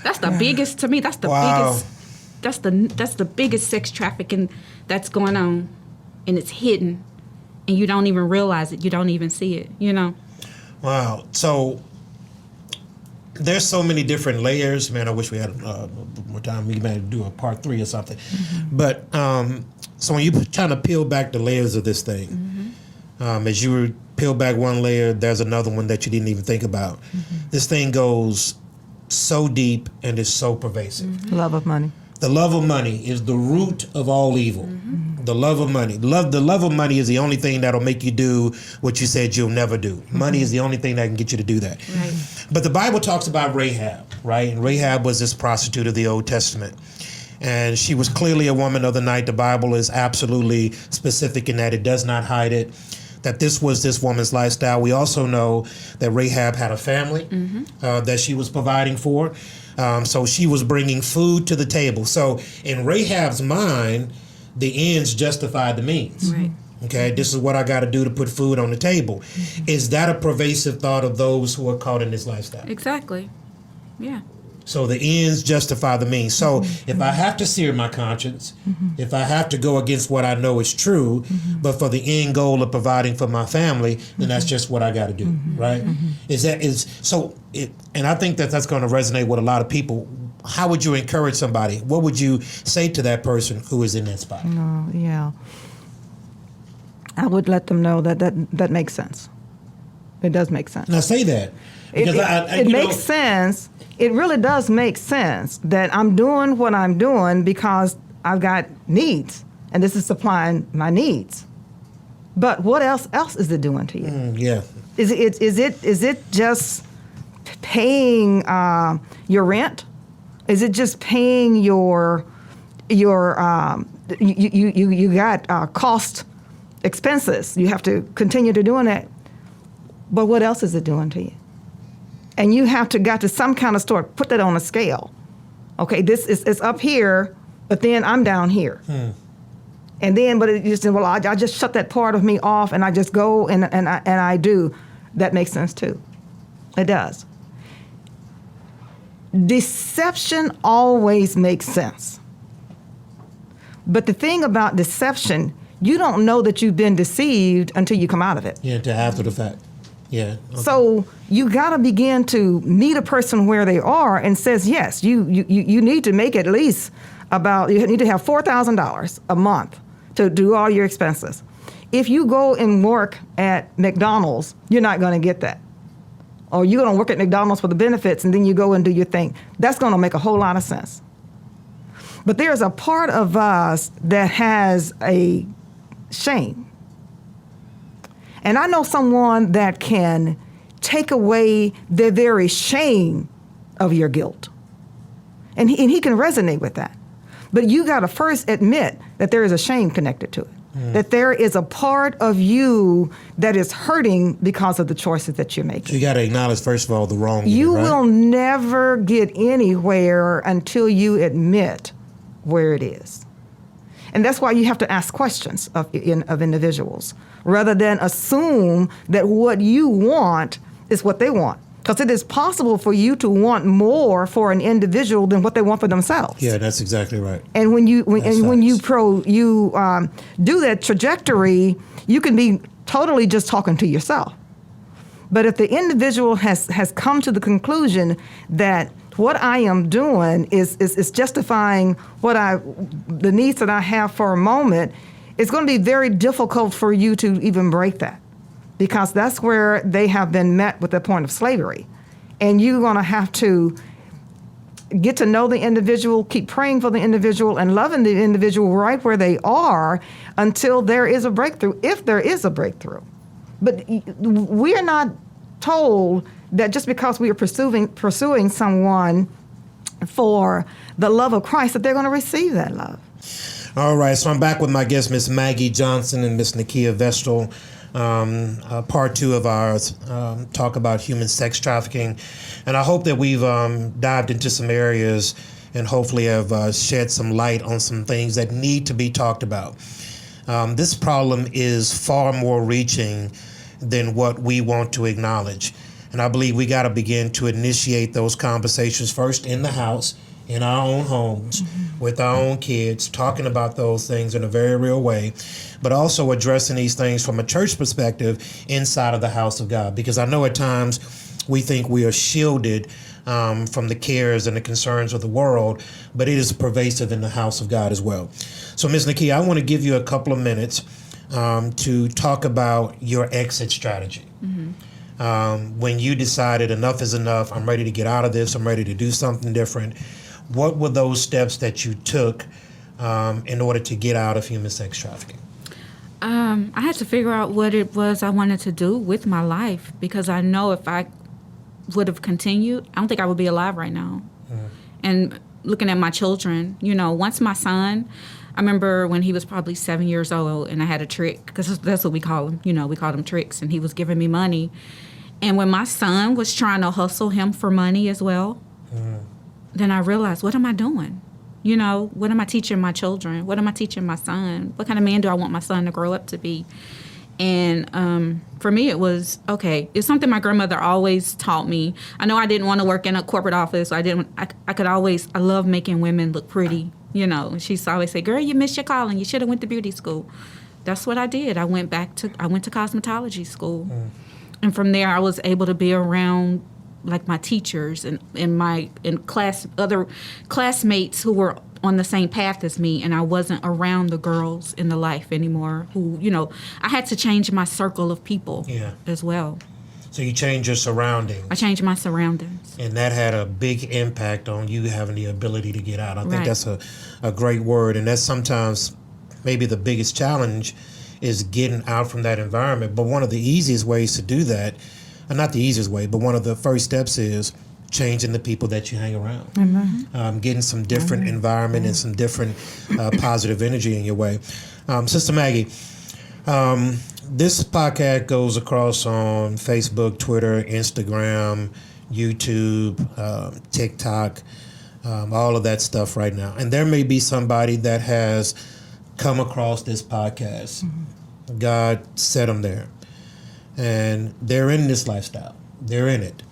That's the biggest, to me, that's the biggest. That's the biggest sex trafficking that's going on, and it's hidden, and you don't even realize it. You don't even see it. Wow. So there's so many different layers. Man, I wish we had more time. We might do a part 3 or something. But so when you trying to peel back the layers of this thing, as you peel back one layer, there's another one that you didn't even think about. This thing goes so deep and is so pervasive. Love of money. The love of money is the root of all evil. The love of money. The love of money is the only thing that'll make you do what you said you'll never do. Money is the only thing that can get you to do that. Right. But the Bible talks about Rahab, right? And Rahab was this prostitute of the Old Testament. And she was clearly a woman of the night. The Bible is absolutely specific in that it does not hide it, that this was this woman's lifestyle. We also know that Rahab had a family that she was providing for. So she was bringing food to the table. So in Rahab's mind, the ends justified the means. Right. Okay, this is what I got to do to put food on the table. Is that a pervasive thought of those who are caught in this lifestyle? Exactly. Yeah. So the ends justify the means. So if I have to sear my conscience, if I have to go against what I know is true, but for the end goal of providing for my family, then that's just what I got to do, right? And I think that that's going to resonate with a lot of people. how would you encourage somebody? What would you say to that person who is in that spot? Yeah. I would let them know that makes sense. It does make sense. Now say that. Because It makes sense. It really does make sense that I'm doing what I'm doing because I've got needs, and this is supplying my needs. But what else is it doing to you? Yeah. Is it just paying your rent? Is it just paying your you got cost expenses? You have to continue to doing that. But what else is it doing to you? And you have to got to some kind of store, put that on a scale. Okay, this is up here, but then I'm down here. And then, but you say, well, I just shut that part of me off, and I just go and I do. That makes sense too. It does. Deception always makes sense. But the thing about deception, you don't know that you've been deceived until you come out of it. Yeah, to after the fact. Yeah. Okay. So you got to begin to meet a person where they are and says, yes, you need to make at least you need to have $4,000 a month to do all your expenses. If you go and work at McDonald's, you're not going to get that. Or you're going to work at McDonald's for the benefits and then you go and do your thing. That's going to make a whole lot of sense. But there's a part of us that has a shame. And I know someone that can take away the very shame of your guilt. And he can resonate with that. But you got to first admit that there is a shame connected to it. That there is a part of you that is hurting because of the choices that you're making. So you got to acknowledge, first of all, the wrong. You right? will never get anywhere until you admit where it is. And that's why you have to ask questions of individuals, rather than assume that what you want is what they want. Because it is possible for you to want more for an individual than what they want for themselves. Yeah, that's exactly right. And when you do that trajectory, you can be totally just talking to yourself. But if the individual has come to the conclusion that what I am doing is justifying the needs that I have for a moment, it's going to be very difficult for you to even break that, because that's where they have been met with the point of slavery. And you're going to have to get to know the individual, keep praying for the individual, and loving the individual right where they are until there is a breakthrough, if there is a breakthrough. But we're not told that just because we are pursuing someone for the love of Christ, that they're going to receive that love. All right, so I'm back with my guest, Miss Maggie Johnson and Miss Nakia Vestal. Part 2 of our talk about human sex trafficking. And I hope that we've dived into some areas and hopefully have shed some light on some things that need to be talked about. This problem is far more reaching than what we want to acknowledge. And I believe we got to begin to initiate those conversations first in the house, in our own homes, with our own kids, talking about those things in a very real way, but also addressing these things from a church perspective inside of the house of God. Because I know at times we think we are shielded from the cares and the concerns of the world, but it is pervasive in the house of God as well. So, Ms. Nakia, I want to give you a couple of minutes to talk about your exit strategy. When you decided enough is enough, I'm ready to get out of this, I'm ready to do something different, what were those steps that you took in order to get out of human sex trafficking? I had to figure out what it was I wanted to do with my life, because I know if I would have continued, I don't think I would be alive right now. And looking at my children, once my son, I remember when he was probably 7 years old and I had a trick, because that's what we call them, we call them tricks, and he was giving me money. And when my son was trying to hustle him for money as well, then I realized, what am I doing? What am I teaching my children? What am I teaching my son? What kind of man do I want my son to grow up to be? And for me, it was, okay, it's something my grandmother always taught me. I know I didn't want to work in a corporate office. I love making women look pretty. She used to always say, girl, you missed your calling. You should have went to beauty school. That's what I did. I went to cosmetology school. And from there, I was able to be around like my teachers and other classmates who were on the same path as me, and I wasn't around the girls in the life anymore who, I had to change my circle of people as well. So you changed your surroundings. I changed my surroundings. And that had a big impact on you having the ability to get out. I think Right. that's a great word. And that's sometimes maybe the biggest challenge is getting out from that environment. But one of the easiest ways to do that, not the easiest way, but one of the first steps is changing the people that you hang around. Getting some different environment and some different positive energy in your way. Sister Maggie, this podcast goes across on Facebook, Twitter, Instagram, YouTube, TikTok, all of that stuff right now. And there may be somebody that has come across this podcast. God set them there. And they're in this lifestyle. They're in it.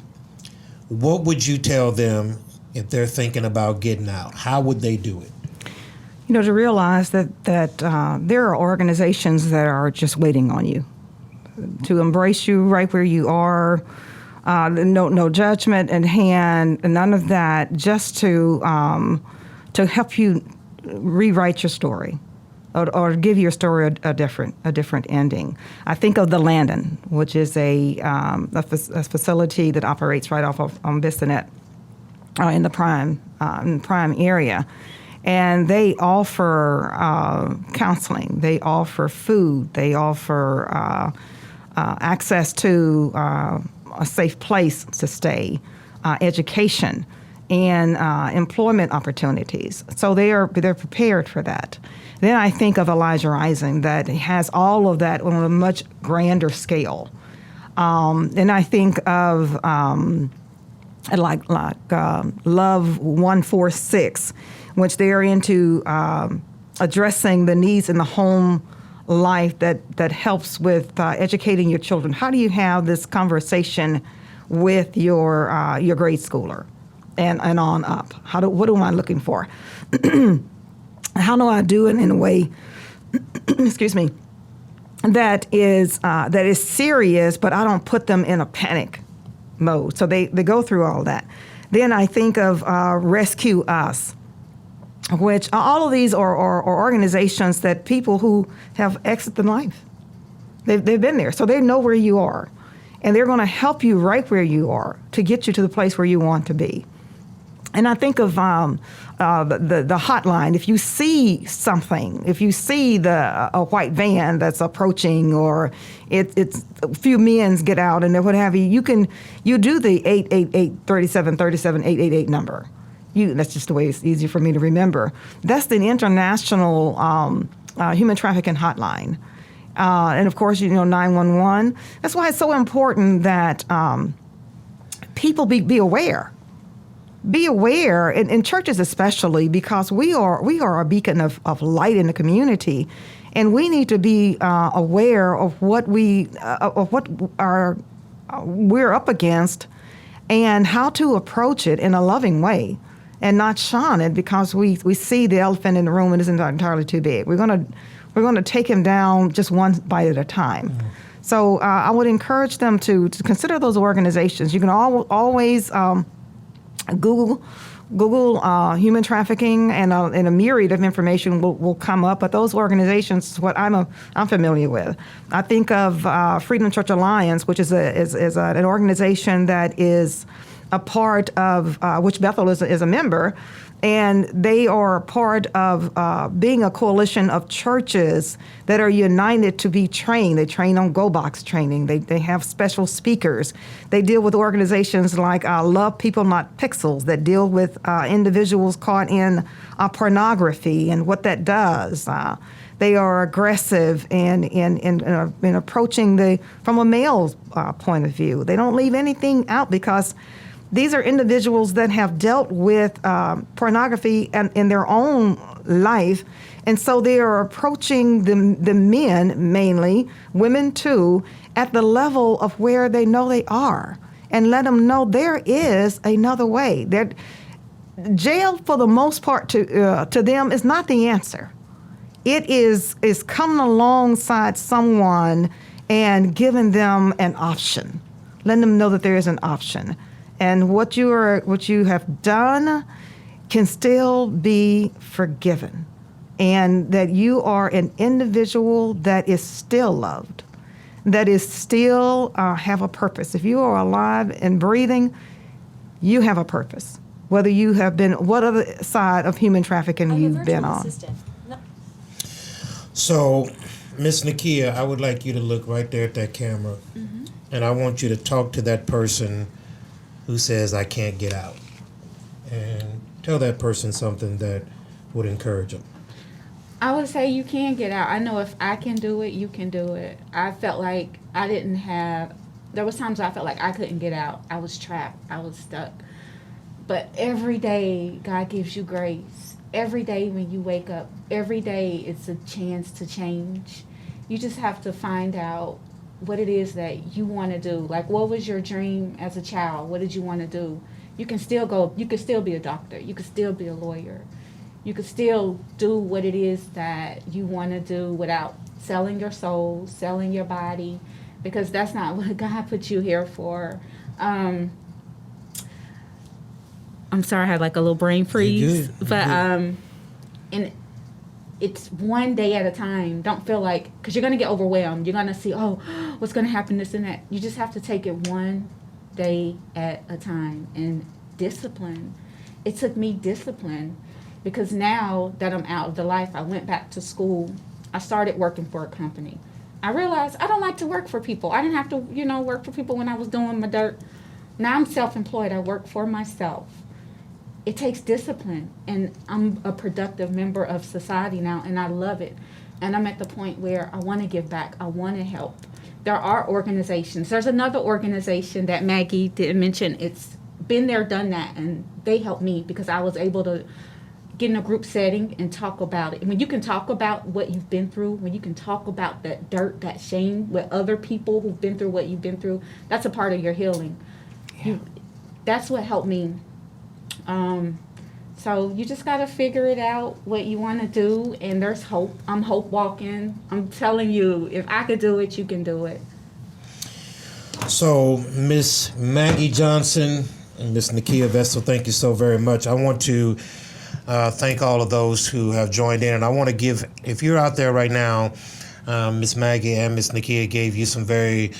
What would you tell them if they're thinking about getting out? How would they do it? To realize that there are organizations that are just waiting on you to embrace you right where you are. No judgment in hand, none of that. Just to help you rewrite your story, or give your story a different ending. I think of the Landon, which is a facility that operates right off of Bissonnet in the Prime area. And they offer counseling. They offer food. They offer access to a safe place to stay, education, and employment opportunities. So they're prepared for that. Then I think of Elijah Rising, that has all of that on a much grander scale. And I think of like Love 146, which they're into addressing the needs in the home life that helps with educating your children. How do you have this conversation with your grade schooler and on up? What am I looking for? How do I do it in a way, excuse me, that is serious, but I don't put them in a panic mode? So they go through all that. Then I think of Rescue Us, which all of these are organizations that people who have exited life. They've been there, so they know where you are, and they're going to help you right where you are to get you to the place where you want to be. And I think of the hotline. If you see something, if you see a white van that's approaching, or it's a few men get out and what have you, you do the 888-3737-888 number. That's just the way it's easy for me to remember. That's the international human trafficking hotline. And of course, 911. That's why it's so important that people be aware. Be aware, in churches especially, because we are a beacon of light in the community, and we need to be aware of what we're up against, and how to approach it in a loving way, and not shun it because we see the elephant in the room and it's entirely too big. We're gonna take him down just one bite at a time. Mm-hmm. So I would encourage them to consider those organizations. You can always Google human trafficking, and a myriad of information will come up. But those organizations is what I'm familiar with. I think of Freedom Church Alliance, which is an organization that is a part of which Bethel is a member, and they are part of being a coalition of churches that are united to be trained. They train on Go Box training. They have special speakers. They deal with organizations like Love People Not Pixels, that deal with individuals caught in pornography and what that does. They are aggressive in approaching from a male's point of view. They don't leave anything out, because these are individuals that have dealt with pornography in their own life, and so they are approaching the men, mainly, women too, at the level of where they know they are, and let them know there is another way. Jail, for the most part, to them is not the answer. It is coming alongside someone and giving them an option, letting them know that there is an option. and what you have done can still be forgiven, and that you are an individual that is still loved, that is still have a purpose. If you are alive and breathing, you have a purpose. Whether you have been, what other side of human trafficking you've been on. Assistant. No. So, Miss Nakia, I would like you to look right there at that camera, and I want you to talk to that person who says, I can't get out. And tell that person something that would encourage them. I would say you can get out. I know if I can do it, you can do it. I felt like there was times I felt like I couldn't get out. I was trapped. I was stuck. But every day, God gives you grace. Every day when you wake up, every day it's a chance to change. You just have to find out what it is that you want to do. Like, what was your dream as a child? What did you want to do? You can still be a doctor. You can still be a lawyer. You can still do what it is that you want to do without selling your soul, selling your body, because that's not what God put you here for. I'm sorry, I had like a little brain freeze. You're good. But and it's one day at a time. Don't feel like, because you're going to get overwhelmed. You're going to see, oh, what's going to happen, this and that. You just have to take it one day at a time. And discipline. It took me discipline, because now that I'm out of the life, I went back to school. I started working for a company. I realized I don't like to work for people. I didn't have to, work for people when I was doing my dirt. Now I'm self-employed. I work for myself. It takes discipline, and I'm a productive member of society now, and I love it. And I'm at the point where I want to give back. I want to help. There are organizations. There's another organization that Maggie didn't mention. It's been there, done that, and they helped me because I was able to get in a group setting and talk about it. And when you can talk about what you've been through, when you can talk about that dirt, that shame with other people who've been through what you've been through, that's a part of your healing. Yeah. That's what helped me. So you just got to figure it out, what you want to do, and there's hope. I'm hope walking. I'm telling you, if I could do it, you can do it. So, Miss Maggie Johnson and Miss Nakia Vestal, thank you so very much. I want to thank all of those who have joined in, and I want to give, if you're out there right now, Miss Maggie and Miss Nakia gave you some very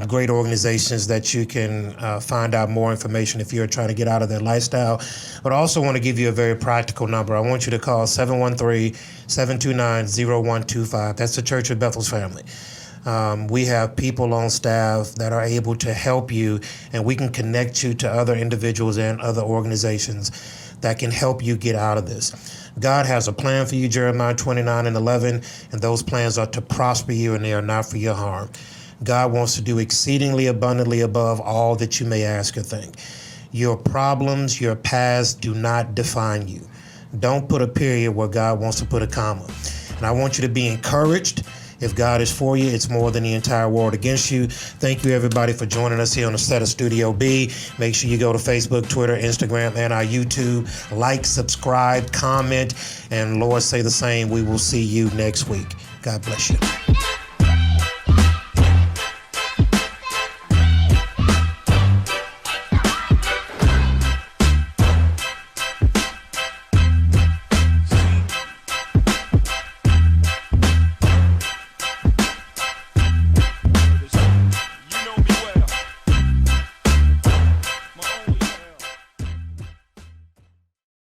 great organizations that you can find out more information if you're trying to get out of that lifestyle. But I also want to give you a very practical number. I want you to call 713-729-0125. That's the Church of Bethel's family. We have people on staff that are able to help you, and we can connect you to other individuals and other organizations that can help you get out of this. God has a plan for you, Jeremiah 29:11, and those plans are to prosper you, and they are not for your harm. God wants to do exceedingly abundantly above all that you may ask or think. Your problems, your past do not define you. Don't put a period where God wants to put a comma. And I want you to be encouraged. If God is for you, it's more than the entire world against you. Thank you, everybody, for joining us here on the set of Studio B. Make sure you go to Facebook, Twitter, Instagram, and our YouTube. Like, subscribe, comment, and Lord say the same. We will see you next week. God bless you.